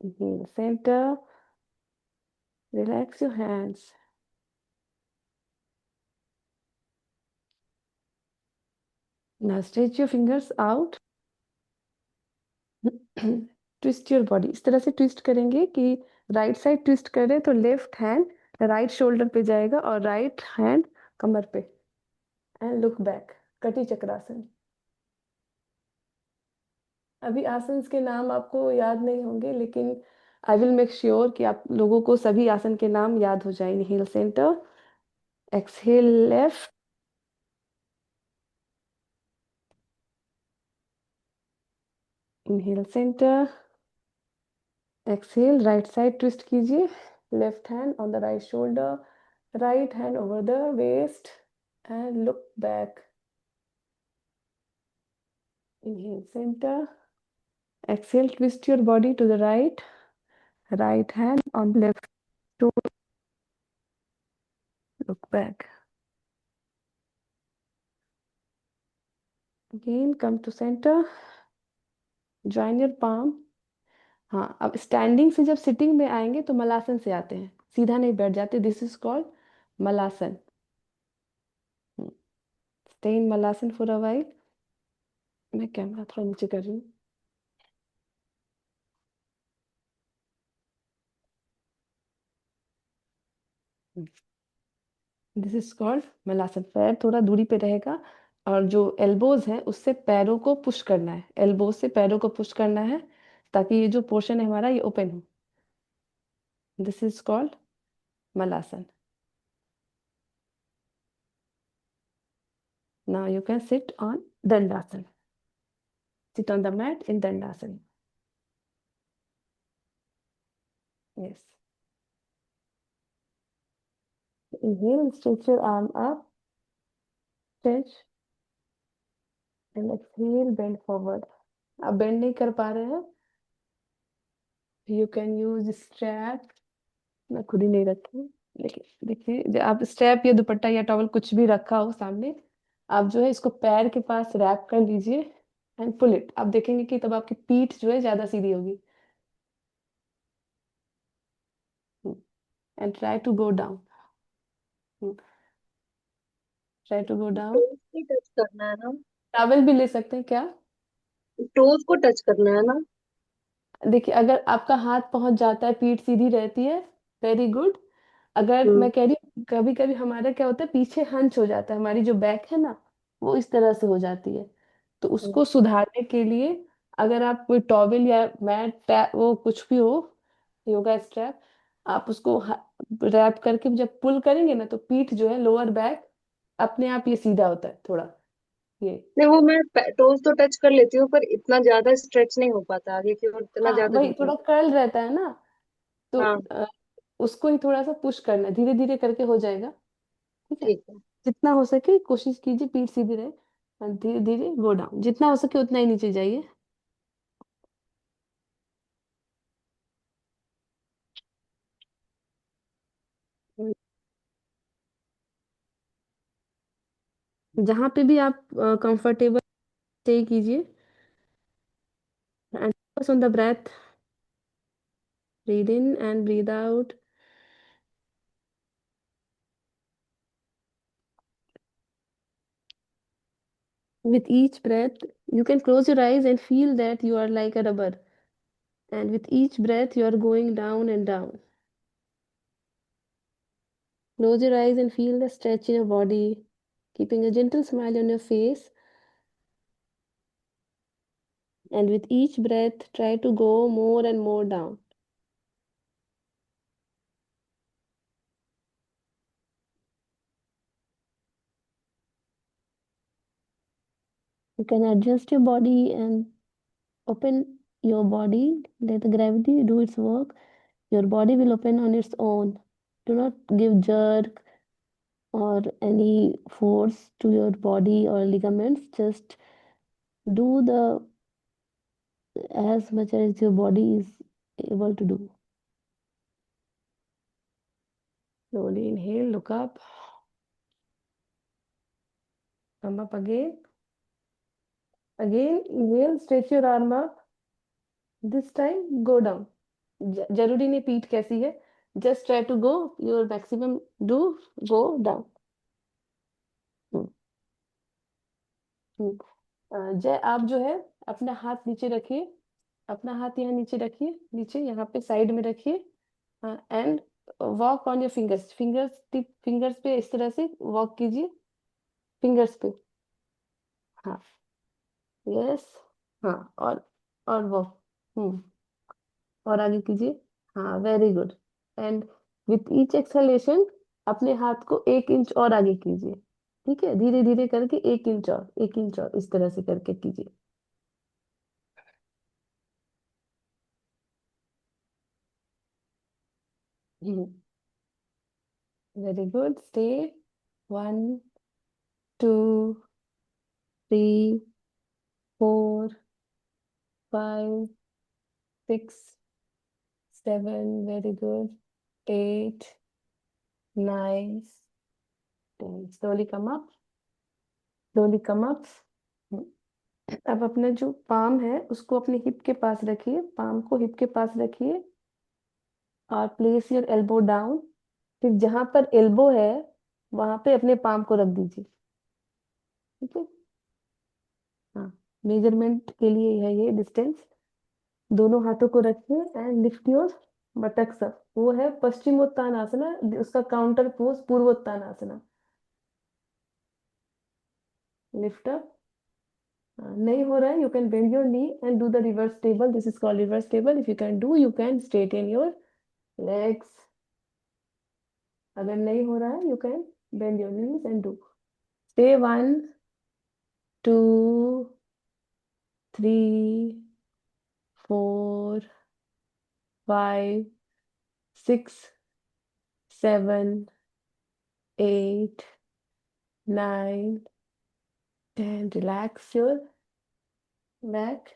Inhale center. Relax your hands. Now stretch your fingers out. Twist your body. इस तरह से ट्विस्ट करेंगे कि राइट साइड ट्विस्ट करें तो लेफ्ट हैंड राइट शोल्डर पे जाएगा और राइट हैंड कमर पे. And look back. कटी चक्रासन. अभी आसन्स के नाम आपको याद नहीं होंगे, लेकिन आई विल मेक श्योर कि आप लोगों को सभी आसन के नाम याद हो जाए. Inhale centre. Exhale left. Inhale centre. Exhale right side twist कीजिए. Left hand on the right shoulder. Right hand over the waist and look back. Inhale center. Exhale, twist your body to the right. Right hand on the left shoulder. Look back. Again, come to center. Join your palm. हाँ, अब स्टैंडिंग से जब सिटिंग में आएंगे तो मलासन से आते हैं, सीधा नहीं बैठ जाते. This is called malasana. Stay in malasana for a while. मैं कैमरा थोड़ा नीचे कर रही हूँ. This is called malasana. पैर थोड़ा दूरी पे रहेगा और जो एल्बोज है उससे पैरों को पुश करना है. एल्बोज से पैरों को पुश करना है ताकि ये जो पोर्शन है हमारा ये ओपन हो. This is called malasana. Now you can sit on Dandasana. Sit on the mat in Dandasana. Yes. Inhale and stretch your arm up. Stretch. And exhale, bend forward. अब bend नहीं कर पा रहे हैं, you can use strap. मैं खुद ही नहीं रखी, लेकिन देखिए जब आप स्ट्रैप या दुपट्टा या टॉवल कुछ भी रखा हो सामने, आप जो है इसको पैर के पास रैप कर लीजिए एंड पुल इट. आप देखेंगे कि तब आपकी पीठ जो है ज्यादा सीधी होगी. And try to go down. Try to go down. Toes को टच करना है ना? टॉवल भी ले सकते हैं क्या? टोज को टच करना है ना? देखिए अगर आपका हाथ पहुंच जाता है, पीठ सीधी रहती है, वेरी गुड. अगर मैं कह रही हूँ कभी कभी हमारा क्या होता है, पीछे हंच हो जाता है, हमारी जो बैक है ना वो इस तरह से हो जाती है. तो उसको सुधारने के लिए अगर आप कोई टॉवेल या मैट वो कुछ भी हो, योगा स्ट्रैप, आप उसको रैप करके जब पुल करेंगे ना, तो पीठ जो है, लोअर बैक, अपने आप ये सीधा होता है थोड़ा, ये। नहीं, वो मैं टोज तो टच कर लेती हूँ, पर इतना ज्यादा स्ट्रेच नहीं हो पाता आगे की ओर, इतना हाँ, ज्यादा वही दुखता थोड़ा है। कर्ल रहता है ना, तो हाँ, उसको ही थोड़ा सा पुश करना है, धीरे धीरे करके हो जाएगा। ठीक है। ठीक है। जितना हो सके कोशिश कीजिए पीठ सीधी रहे, और धीरे धीरे गो डाउन, जितना हो सके उतना ही नीचे जाइए। जहाँ पे भी आप कंफर्टेबल स्टे कीजिए, and focus on the breath, breathe in and breathe out. With each breath, you can close your eyes and feel that you are like a rubber. And with each breath, you are going down and down. Close your eyes and feel the stretch in your body, keeping a gentle smile on your face. And with each breath, try to go more and more down. You can adjust your body and open your body. Let the gravity do its work. Your body will open on its own. Do not give jerk or any force to your body or ligaments. Just do the as much as your body is able to do. Slowly inhale, look up, come up again. Again, inhale, stretch your arm up. This time, go down. जरूरी नहीं पीठ कैसी है, just try to go your maximum, do go down. हम्म, जय आप जो है अपना हाथ नीचे रखिए, अपना हाथ यहाँ नीचे रखिए, नीचे यहाँ पे साइड में रखिए, and walk on your fingers, fingers tip, fingers पे इस तरह से वॉक कीजिए, फिंगर्स पे। हाँ, यस, हाँ, और वॉक, हम्म, और आगे कीजिए। हाँ, very good. And with each exhalation अपने हाथ को 1 इंच और आगे कीजिए। ठीक है, धीरे धीरे करके 1 इंच और, 1 इंच और, इस तरह से करके कीजिए। Very good, stay, 1, 2, 3, 4, 5, 6, 7, very good, 8, 9, 10, slowly come up, slowly come up। अब अपना जो पाम है उसको अपने हिप के पास रखिए, पाम को हिप के पास रखिए, और प्लेस योर एल्बो डाउन। फिर जहां पर एल्बो है वहां पे अपने पाम को रख दीजिए। ठीक है। हाँ, मेजरमेंट के लिए है ये डिस्टेंस। दोनों हाथों को रखिए and lift your buttocks up. वो है पश्चिमोत्तानासना, उसका counter pose purvottanasana. Lift up. नहीं हो रहा है, you can bend your knee and do the reverse table, this is called reverse table. If you can do, you can straighten your legs. अगर नहीं हो रहा है, you can bend your knees and do. Stay 1, 2, 3, 4, 5, 6, 7, 8, 9, 10, relax your back,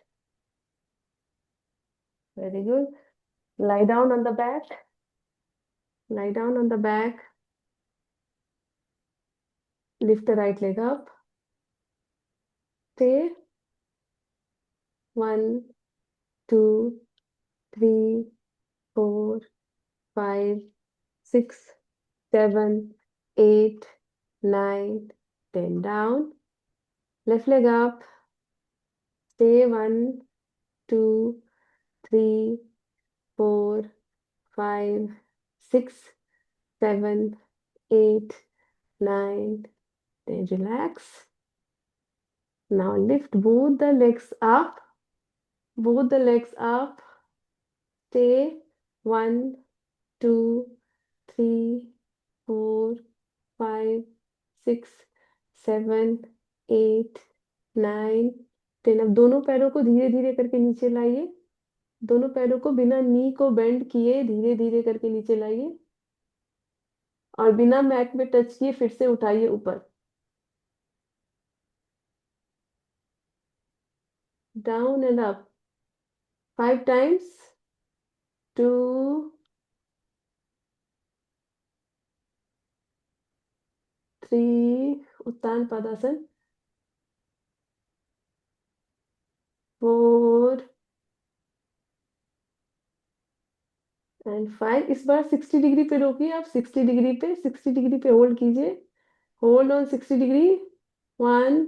very good. Lie down on the back, lie down on the back, lift the right leg up, stay, 1, 2, 3, 4, 5, 6, 7, 8, 9, 10, down, left leg up, stay, 1, 2, 3, 4, 5, 6, 7, 8, 9, 10, relax. Now lift both the legs up, both the legs up, stay, 1, 2, 3, 4, 5, 6, 7, 8, 9, 10। अब दोनों पैरों को धीरे धीरे करके नीचे लाइए। दोनों पैरों को बिना नी को बेंड किए धीरे धीरे करके नीचे लाइए और बिना मैट में टच किए फिर से उठाइए ऊपर। Down and up 5 times. 2, 3, Utthan पदासन। 4 and 5। इस बार 60 डिग्री पे रोकिए। आप 60 डिग्री पे, 60 डिग्री पे होल्ड कीजिए। Hold on 60 degree. 1,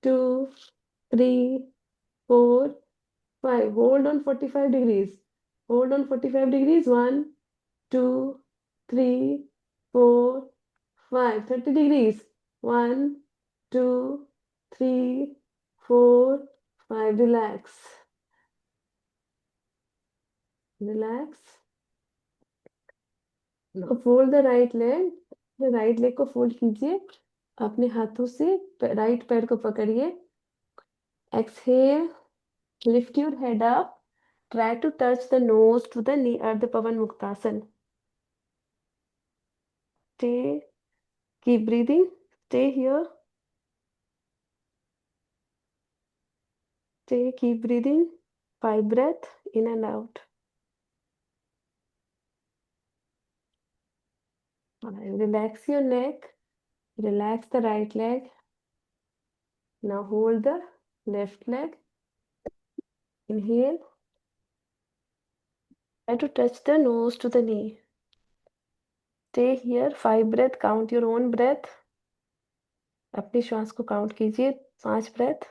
2, 3, 4, 5। Hold on 45 degrees. Hold on 45 degrees. 1, 2, 3, 4, 5। 30 degrees. 1, 2, 3, 4, 5. Relax. Relax. Now fold the right leg. The right leg को फोल्ड कीजिए। अपने हाथों से राइट पैर को पकड़िए। Exhale. Lift your head up. Try to touch the nose to the knee at the Pavan Muktasan. Stay. Keep breathing. Stay here. Stay. Keep breathing. 5 breath in and out. Relax your neck. Relax the right leg. Now hold the left leg. Inhale. Try to touch the nose to the knee. Stay here. 5 breath. Count your own breath. अपनी श्वास को काउंट कीजिए। 5 breath.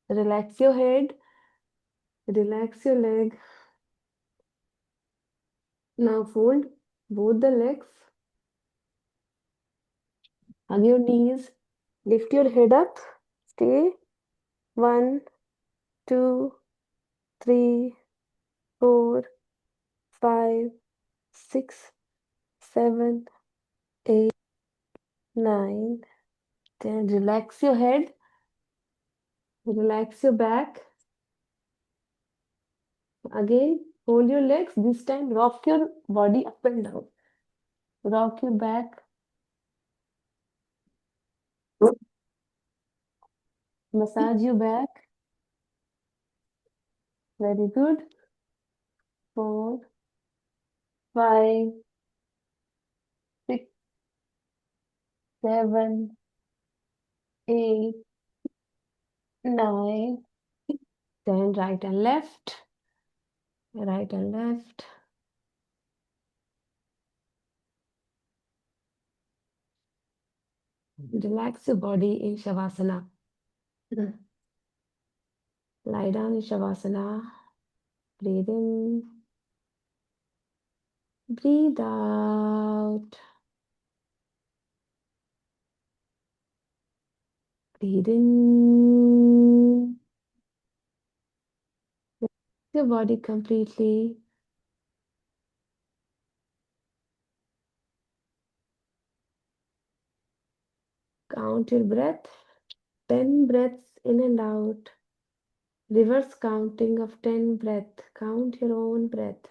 Relax your head. Relax your leg. Now fold both the legs. Hug your knees. Lift your head up. Stay. 1, 2, 3, 4, 5, 6, 7, 8, 9, 10. Relax your head. Relax your back. Again, hold your legs. This time, rock your body up and down. Rock your back. Massage your back. Very good. 4, 5, 6, 7, 8, 9, 10. Right and left. Right and left. Relax your body in Shavasana. Lie down in Shavasana. Breathe in. Breathe out. Breathe in. Your body completely. Count your breath. 10 breaths in and out. Reverse counting of 10 breath. Count your own breath.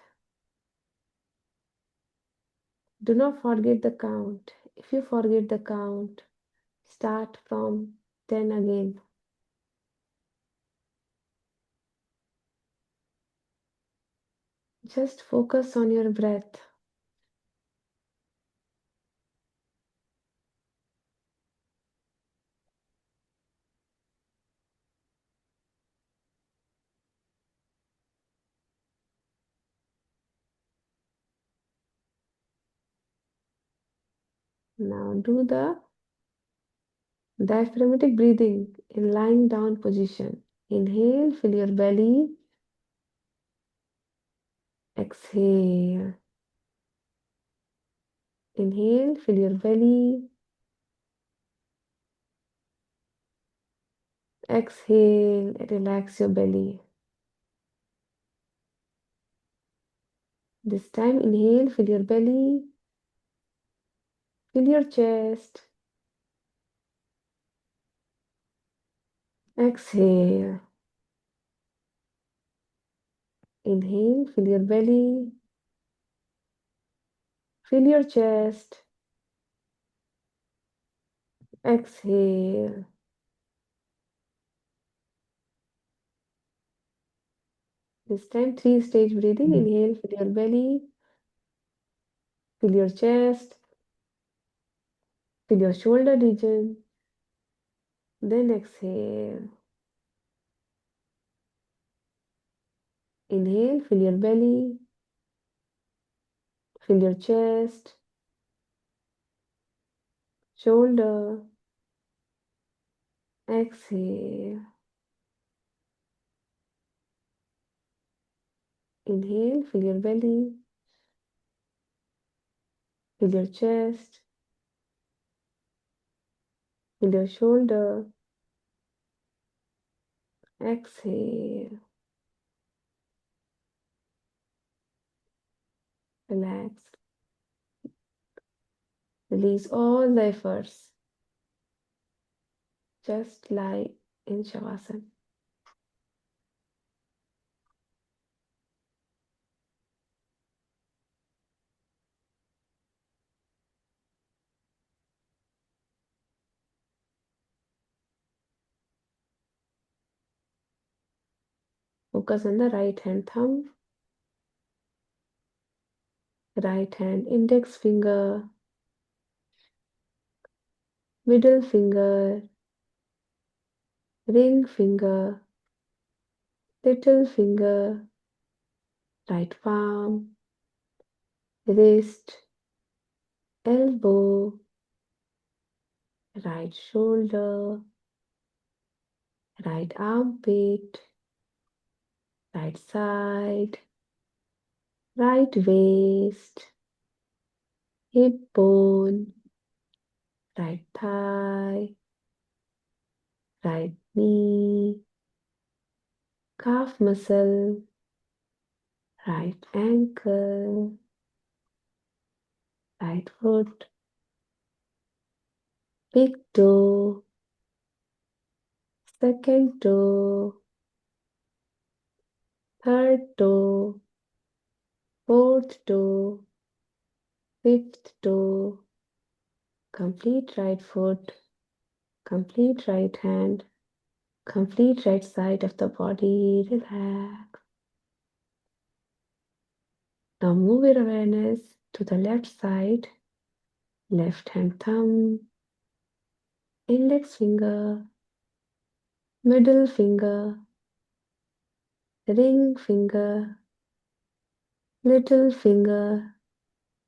Do not forget the count. If you forget the count, start from 10 again. Just focus on your breath. Now do the diaphragmatic breathing in lying down position. Inhale, fill your belly. Exhale. Inhale, fill your belly. Exhale, relax your belly. This time, inhale, fill your belly, fill your chest. Exhale. Inhale, fill your belly, fill your chest. Exhale. This time, three-stage breathing. Inhale, fill your belly, fill your chest, fill your shoulder region. Then exhale. Inhale, fill your belly, fill your chest, shoulder. Exhale. Inhale, fill your belly, fill your chest, fill your shoulder. Exhale. Relax. Release all the efforts. Just lie in Shavasana. Focus on the right hand thumb, right hand index finger, middle finger, ring finger, little finger, right palm, wrist, elbow, right shoulder, right armpit, right side, right waist, hip bone, right thigh, right knee, calf muscle, right ankle, right foot, big toe, second toe, third toe, fourth toe, fifth toe, complete right foot, complete right hand, complete right side of the body. Relax. Now move your awareness to the left side, left hand thumb, index finger, middle finger, ring finger, little finger,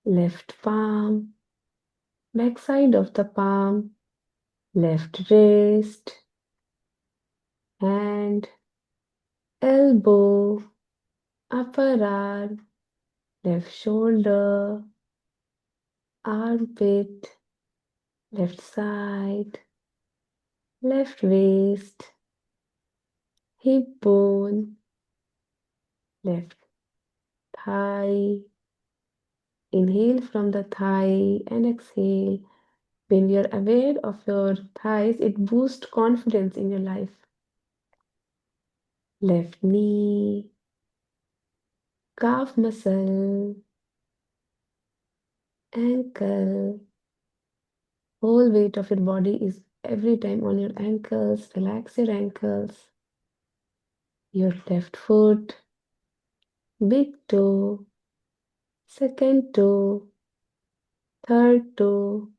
left palm, back side of the palm, left wrist, hand, elbow, upper arm, left shoulder, armpit, left side, left waist, hip bone, left thigh. Inhale from the thigh and exhale. When you're aware of your thighs, it boosts confidence in your life. Left knee, calf muscle, ankle. Whole weight of your body is every time on your ankles. Relax your ankles. Your left foot, big toe, second toe, third toe,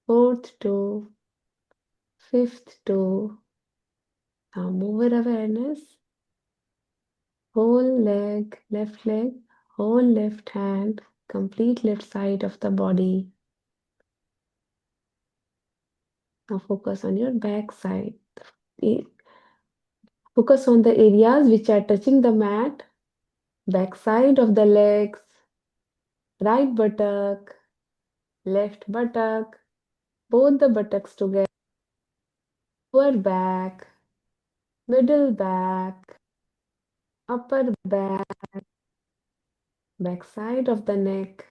fourth toe, fifth toe. Now move your awareness. Whole leg, whole left hand, complete left side of the body. Now focus on your back side. Focus on the areas which are touching the mat, back side of the legs, right buttock, left buttock, both the buttocks together. lower back, middle back, upper back, back side of the neck,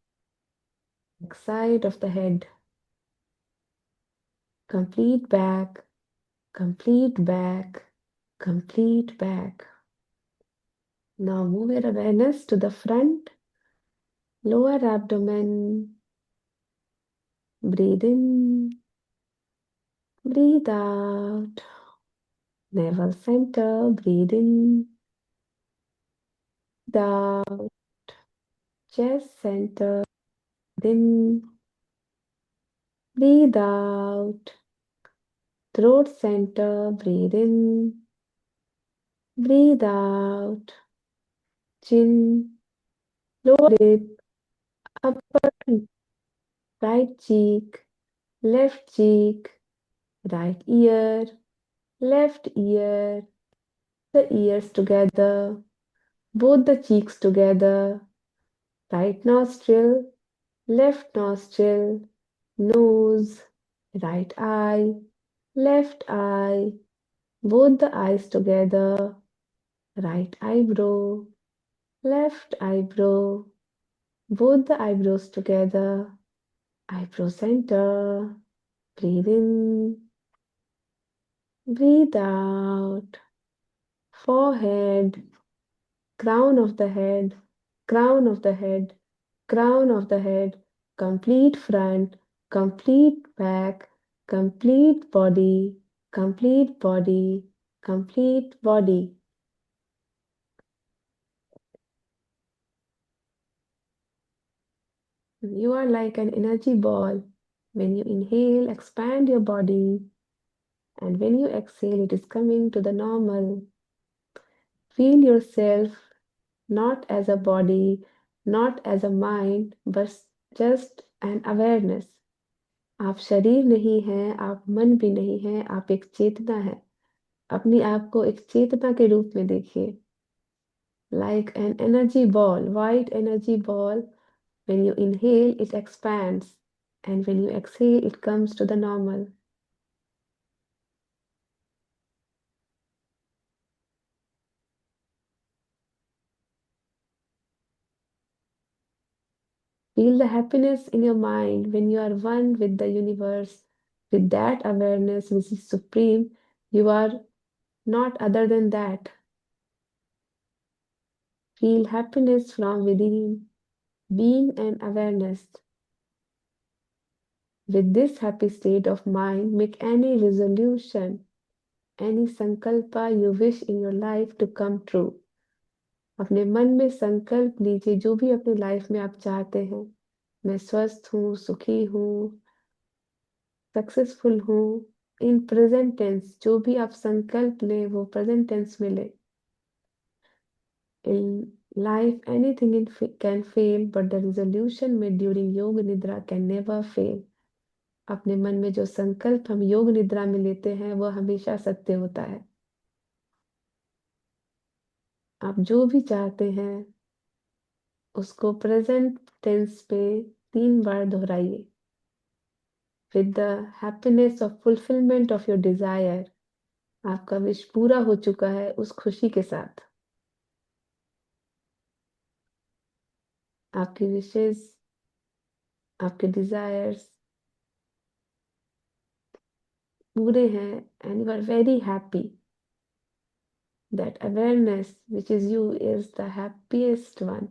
back side of the head, complete back, complete back, complete back. Now move your awareness to the front, lower abdomen. Breathe in, breathe out. Navel center, breathe in, breathe out. Chest center, breathe in, breathe out. Throat center, breathe in, breathe out. Chin, lower lip, upper lip, right cheek, left cheek, right ear, left ear, the ears together, both the cheeks together, right nostril, left nostril, nose, right eye, left eye, both the eyes together, right eyebrow, left eyebrow, both the eyebrows together, eyebrow center, breathe in, breathe out, forehead, crown of the head, crown of the head, crown of the head, complete front, complete back, complete body, complete body, complete body. You are like an energy ball. When you inhale, expand your body, and when you exhale, it is coming to the normal. Feel yourself not as a body, not as a mind, but just an awareness. आप शरीर नहीं हैं, आप मन भी नहीं हैं, आप एक चेतना है। अपनी आप को एक चेतना के रूप में देखिए। Like an energy ball, white energy ball. When you inhale, it expands, and when you exhale, it comes to the normal. Feel the happiness in your mind when you are one with the universe, with that awareness which is supreme. You are not other than that. Feel happiness from within, being an awareness. With this happy state of mind, make any resolution, any sankalpa you wish in your life to come true. अपने मन में संकल्प लीजिए जो भी अपनी लाइफ में आप चाहते हैं। मैं स्वस्थ हूँ, सुखी हूँ, सक्सेसफुल हूँ। इन प्रेजेंट टेंस जो भी आप संकल्प लें वो प्रेजेंट टेंस में लें। In life, anything can fail, but the resolution made during Yoga Nidra can never fail. अपने मन में जो संकल्प हम योग निद्रा में लेते हैं वह हमेशा सत्य होता है। आप जो भी चाहते हैं उसको प्रेजेंट टेंस पे 3 बार दोहराइए। With the happiness of fulfillment of your desire, आपका विश पूरा हो चुका है उस खुशी के साथ। आपकी विशेस, आपके डिजायर्स पूरे हैं and you are very happy. That awareness which is you is the happiest one.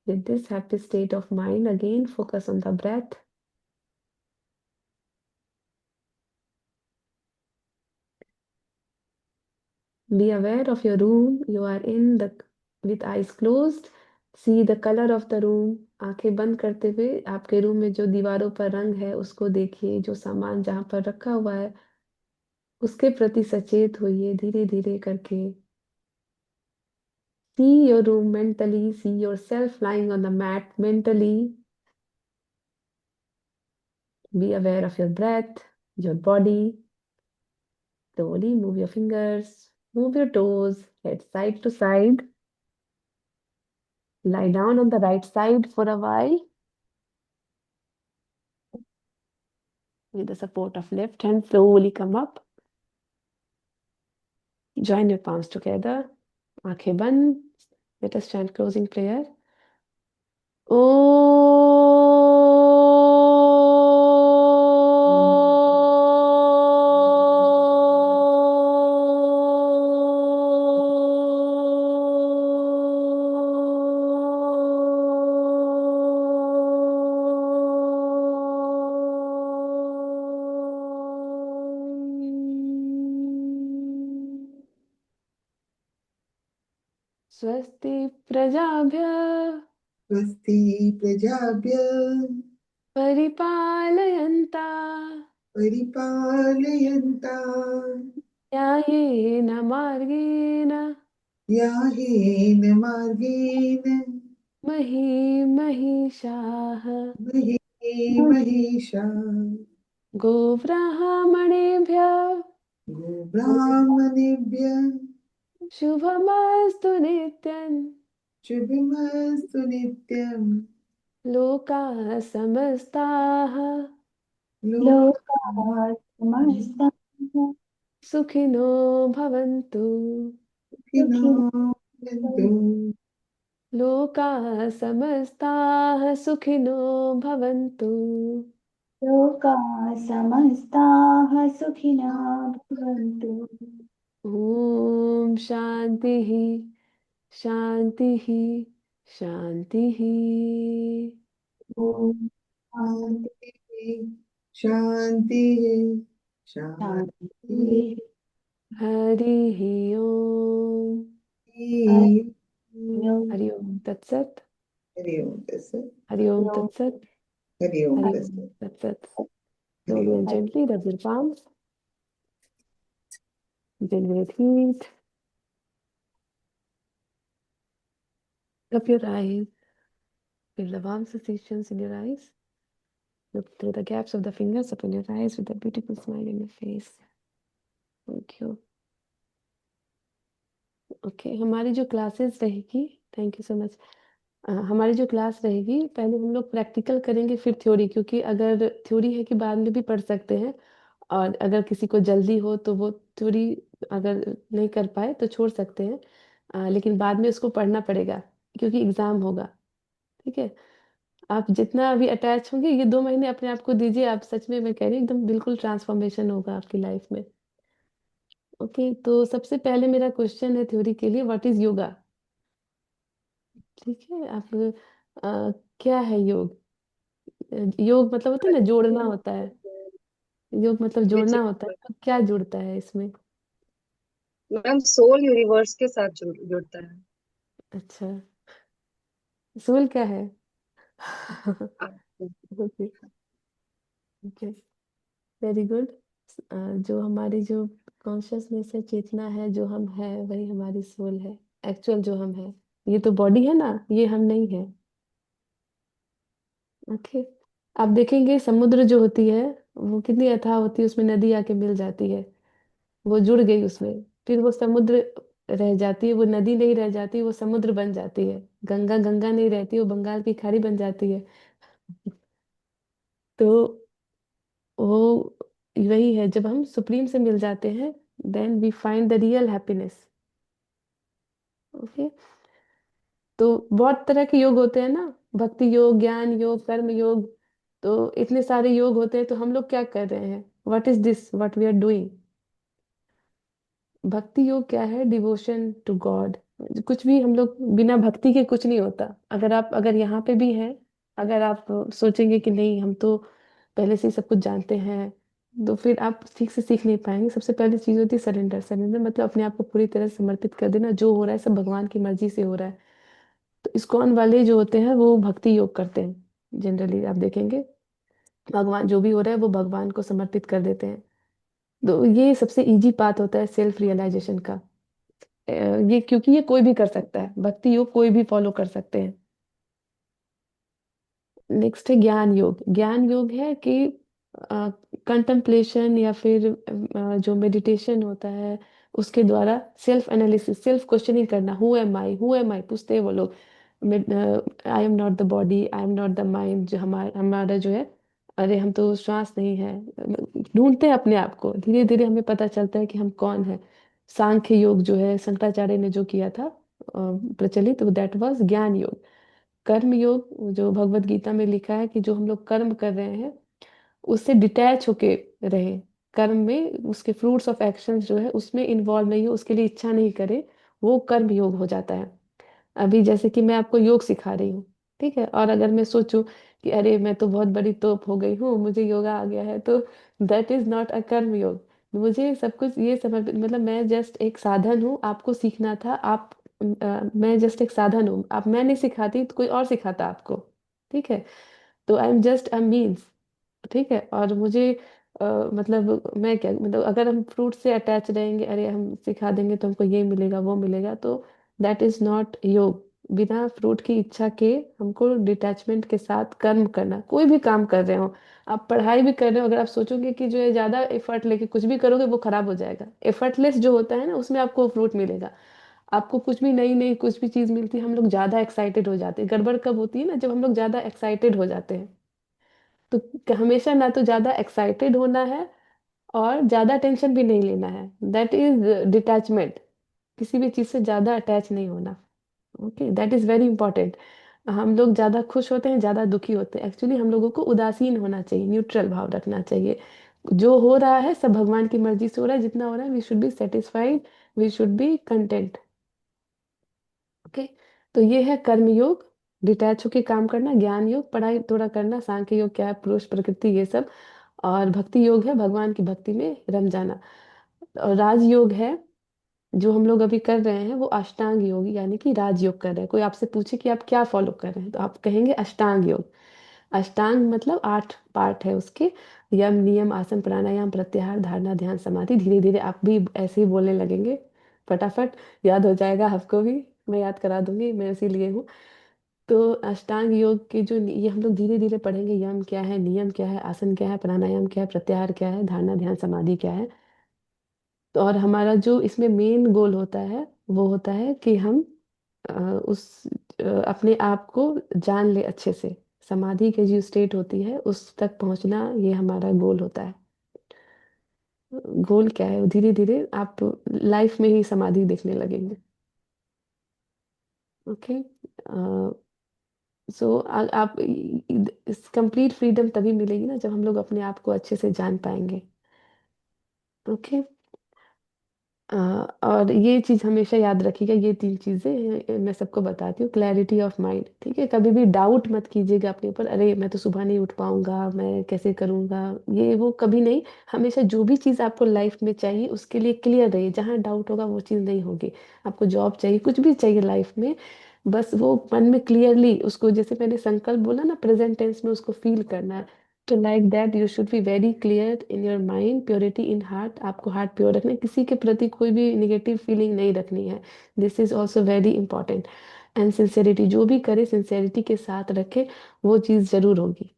With this happy state of mind, again focus on the breath. Be aware of your room. You are in the with eyes closed. See the color of the room. आंखें बंद करते हुए आपके रूम में जो दीवारों पर रंग है उसको देखिए। जो सामान जहाँ पर रखा हुआ है उसके प्रति सचेत होइए धीरे धीरे करके। See your room mentally. See yourself lying on the mat mentally. Be aware of your breath, your body. Slowly move your fingers, move your toes, head side to side. Lie down on the right side for a while. with the support of left hand, slowly come up. Join your palms together. आंखें बंद. Let us chant closing prayer. स्वस्ति प्रजाभ्यः स्वस्ति प्रजाभ्यः परिपालयन्ता परिपालयन्ता न्यायेन मार्गेण याहेन मार्गेण महीं महिषाः महे महिषा गोब्राह्मणेभ्यः गोब्राह्मणेभ्यः शुभमस्तु नित्यम् शुभमस्तु नित्यम् लोकाः समस्ताः लोकाः समस्ताः सुखिनो भवन्तु. सुखिनो सुखिनो भवन्तु लोकाः समस्ताः सुखिनो भवन्तु. लोकाः समस्ताः सुखिनः भवन्तु. ॐ शान्तिः शान्तिः शान्तिः. ॐ शान्ति शान्ति शान्तिः. हरिः ओम्. हरि हरि ओम् तत्सत्. हरि ओम तत्सत् हरि ओम् तत्सत्. हरि ओम हरि तत्सत् ओम् तत्सत्. Hari Slowly Om and gently rub your palms. Generate heat. Rub your eyes. Feel the warm sensations in your eyes. Look through the gaps of the fingers upon your eyes with a beautiful smile in your face. Thank you. Okay हमारी जो क्लासेस रहेगी, थैंक यू सो मच. हमारी जो क्लास रहेगी पहले हम लोग प्रैक्टिकल करेंगे फिर थ्योरी, क्योंकि अगर थ्योरी है कि बाद में भी पढ़ सकते हैं, और अगर किसी को जल्दी हो तो वो थ्योरी अगर नहीं कर पाए तो छोड़ सकते हैं. लेकिन बाद में उसको पढ़ना पड़ेगा क्योंकि एग्ज़ाम होगा. ठीक है. आप जितना अभी अटैच होंगे ये 2 महीने अपने आप को दीजिए. आप सच में मैं कह रही हूँ एकदम बिल्कुल ट्रांसफॉर्मेशन होगा आपकी लाइफ में. ओके तो सबसे पहले मेरा क्वेश्चन है थ्योरी के लिए, व्हाट इज़ योगा? ठीक है. आप क्या है योग? योग मतलब होता है ना जोड़ना होता है. योग मतलब जोड़ना होता है, तो क्या जुड़ता है इसमें? मैम सोल यूनिवर्स के साथ जुड़ता है. अच्छा. सोल क्या है? आप- ओके ओके वेरी गुड. जो हमारी जो कॉन्शियसनेस है, चेतना है, जो हम है वही हमारी सोल है. एक्चुअल जो हम है, ये तो बॉडी है ना, ये हम नहीं है. ओके. आप देखेंगे समुद्र जो होती है वो कितनी अथाह होती है, उसमें नदी आके मिल जाती है, वो जुड़ गई उसमें, फिर वो समुद्र रह जाती है. वो नदी नहीं रह जाती, वो समुद्र बन जाती है. गंगा गंगा नहीं रहती, वो बंगाल की खाड़ी बन जाती है. तो वो वही है, जब हम सुप्रीम से मिल जाते हैं then we find the real happiness. Okay. तो बहुत तरह के योग होते हैं ना, भक्ति योग, ज्ञान योग, कर्म योग. तो इतने सारे योग होते हैं, तो हम लोग क्या कर रहे हैं? What is this what we are doing? Bhakti yoga क्या है? Devotion to God. कुछ भी हम लोग बिना भक्ति के कुछ नहीं होता. अगर यहाँ पे भी हैं, अगर आप सोचेंगे कि नहीं हम तो पहले से ही सब कुछ जानते हैं, तो फिर आप ठीक से सीख नहीं पाएंगे. सबसे पहली चीज होती है सरेंडर. सरेंडर मतलब अपने आप को पूरी तरह समर्पित कर देना. जो हो रहा है सब भगवान की मर्जी से हो रहा है. तो इस्कॉन वाले जो होते हैं वो भक्ति योग करते हैं. जनरली आप देखेंगे भगवान जो भी हो रहा है वो भगवान को समर्पित कर देते हैं. तो ये सबसे इजी पाथ होता है सेल्फ रियलाइजेशन का. ये क्योंकि ये कोई भी कर सकता है, भक्ति योग कोई भी फॉलो कर सकते हैं. नेक्स्ट है ज्ञान योग. ज्ञान योग है कि कंtemplation या फिर जो मेडिटेशन होता है उसके द्वारा सेल्फ एनालिसिस, सेल्फ क्वेश्चनिंग करना. हु एम आई पूछते हैं वो लोग. I am not the body, I am not the mind. जो हमारा जो है अरे हम तो श्वास नहीं है, ढूंढते हैं अपने आप को, धीरे धीरे हमें पता चलता है कि हम कौन है। सांख्य योग जो है शंकराचार्य ने जो किया था प्रचलित, दैट वाज ज्ञान योग। कर्म योग जो भगवत गीता में लिखा है कि जो हम लोग कर्म कर रहे हैं उससे डिटैच होके रहे, कर्म में उसके फ्रूट्स ऑफ एक्शंस जो है उसमें इन्वॉल्व नहीं हो, उसके लिए इच्छा नहीं करे, वो कर्म योग हो जाता है। अभी जैसे कि मैं आपको योग सिखा रही हूँ, ठीक है, और अगर मैं सोचूं कि अरे मैं तो बहुत बड़ी तोप हो गई हूँ, मुझे योगा आ गया है, तो दैट इज नॉट अ कर्म योग। मुझे सब कुछ ये समर्पित, मतलब मैं जस्ट एक साधन हूँ, आपको सीखना था, आप मैं जस्ट एक साधन हूँ, आप, मैं नहीं सिखाती तो कोई और सिखाता आपको, ठीक है। तो I am just a means, ठीक है। और मुझे मतलब मैं क्या, मतलब अगर हम फ्रूट से अटैच रहेंगे, अरे हम सिखा देंगे तो हमको ये मिलेगा वो मिलेगा, तो दैट इज नॉट योग। बिना फ्रूट की इच्छा के हमको डिटैचमेंट के साथ कर्म करना, कोई भी काम कर रहे हो, आप पढ़ाई भी कर रहे हो, अगर आप सोचोगे कि जो है ज्यादा एफर्ट लेके कुछ भी करोगे वो खराब हो जाएगा। एफर्टलेस जो होता है ना उसमें आपको फ्रूट मिलेगा। आपको कुछ भी नई नई कुछ भी चीज मिलती है, हम लोग ज्यादा एक्साइटेड हो जाते हैं। गड़बड़ कब होती है ना, जब हम लोग ज्यादा एक्साइटेड हो जाते हैं। तो हमेशा ना तो ज्यादा एक्साइटेड होना है और ज्यादा टेंशन भी नहीं लेना है, दैट इज डिटैचमेंट। किसी भी चीज से ज्यादा अटैच नहीं होना, okay, that is very important. हम लोग ज्यादा खुश होते हैं, ज्यादा दुखी होते हैं, एक्चुअली हम लोगों को उदासीन होना चाहिए, न्यूट्रल भाव रखना चाहिए। जो हो रहा है सब भगवान की मर्जी से हो रहा है, जितना हो रहा है we should be satisfied, we should be content, okay. तो ये है कर्म योग, डिटैच होके काम करना। ज्ञान योग, पढ़ाई थोड़ा करना। सांख्य योग क्या है, पुरुष प्रकृति ये सब। और भक्ति योग है भगवान की भक्ति में रम जाना। और राजयोग है जो हम लोग अभी कर रहे हैं, वो अष्टांग योग यानी कि राजयोग कर रहे हैं। कोई आपसे पूछे कि आप क्या फॉलो कर रहे हैं तो आप कहेंगे अष्टांग योग। अष्टांग मतलब 8 पार्ट है उसके, यम नियम आसन प्राणायाम प्रत्याहार धारणा ध्यान समाधि। धीरे धीरे आप भी ऐसे ही बोलने लगेंगे, फटाफट याद हो जाएगा आपको भी, मैं याद करा दूंगी, मैं इसीलिए हूँ। तो अष्टांग योग के जो ये हम लोग धीरे धीरे पढ़ेंगे, यम क्या है, नियम क्या है, आसन क्या है, प्राणायाम क्या है, प्रत्याहार क्या है, धारणा ध्यान समाधि क्या है। तो और हमारा जो इसमें मेन गोल होता है वो होता है कि हम उस अपने आप को जान ले अच्छे से। समाधि की जो स्टेट होती है उस तक पहुंचना, ये हमारा गोल होता है। गोल क्या है, धीरे धीरे आप लाइफ में ही समाधि देखने लगेंगे, ओके। सो आप इस कंप्लीट फ्रीडम तभी मिलेगी ना जब हम लोग अपने आप को अच्छे से जान पाएंगे, ओके। और ये चीज हमेशा याद रखिएगा, ये 3 चीजें मैं सबको बताती हूँ। क्लैरिटी ऑफ माइंड, ठीक है, कभी भी डाउट मत कीजिएगा अपने ऊपर, अरे मैं तो सुबह नहीं उठ पाऊंगा, मैं कैसे करूंगा, ये वो कभी नहीं। हमेशा जो भी चीज आपको लाइफ में चाहिए उसके लिए क्लियर रहिए, जहाँ डाउट होगा वो चीज नहीं होगी। आपको जॉब चाहिए, कुछ भी चाहिए लाइफ में, बस वो मन में क्लियरली उसको, जैसे मैंने संकल्प बोला ना, प्रेजेंट टेंस में उसको फील करना है। तो like that you should be very clear in your mind, purity in heart, आपको हार्ट प्योर रखना है, किसी के प्रति कोई भी निगेटिव फीलिंग नहीं रखनी है। This is also very important. And sincerity, जो भी करे सिंसेरिटी के साथ रखे, वो चीज़ जरूर होगी,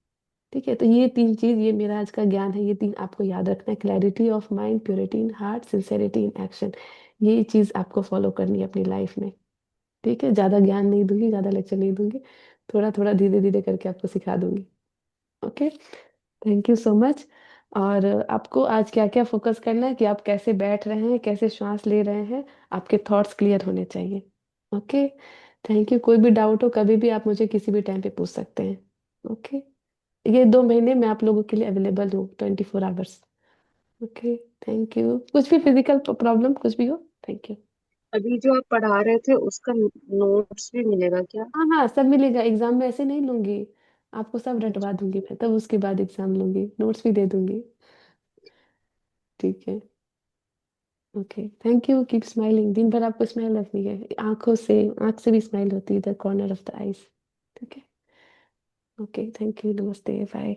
ठीक है। तो ये 3 चीज़, ये मेरा आज का ज्ञान है, ये 3 आपको याद रखना है, clarity of mind, purity in heart, sincerity in action. ये चीज़ आपको फॉलो करनी है अपनी लाइफ में, ठीक है। ज़्यादा ज्ञान नहीं दूंगी, ज़्यादा लेक्चर नहीं दूंगी, थोड़ा थोड़ा धीरे धीरे करके आपको सिखा दूंगी, okay. Thank you so much. और आपको आज क्या क्या फोकस करना है कि आप कैसे बैठ रहे हैं, कैसे श्वास ले रहे हैं, आपके थॉट्स क्लियर होने चाहिए, ओके। Thank you. कोई भी डाउट हो कभी भी आप मुझे किसी भी टाइम पे पूछ सकते हैं, ओके। ये 2 महीने मैं आप लोगों के लिए अवेलेबल हूँ 24 आवर्स, ओके। Thank you. कुछ भी फिजिकल प्रॉब्लम कुछ भी हो, थैंक यू। अभी जो आप पढ़ा रहे थे उसका नोट्स भी मिलेगा क्या? हाँ हाँ सब मिलेगा, एग्जाम में ऐसे नहीं लूंगी, आपको सब रटवा अच्छा। दूंगी मैं, तब उसके बाद एग्जाम लूंगी, नोट्स भी दे दूंगी, ठीक है, okay. Thank you. Keep smiling, दिन भर आपको स्माइल रखनी है, आंखों से, आंख से भी स्माइल होती है, the corner of the eyes, ठीक है, ओके। थैंक यू, नमस्ते, बाय।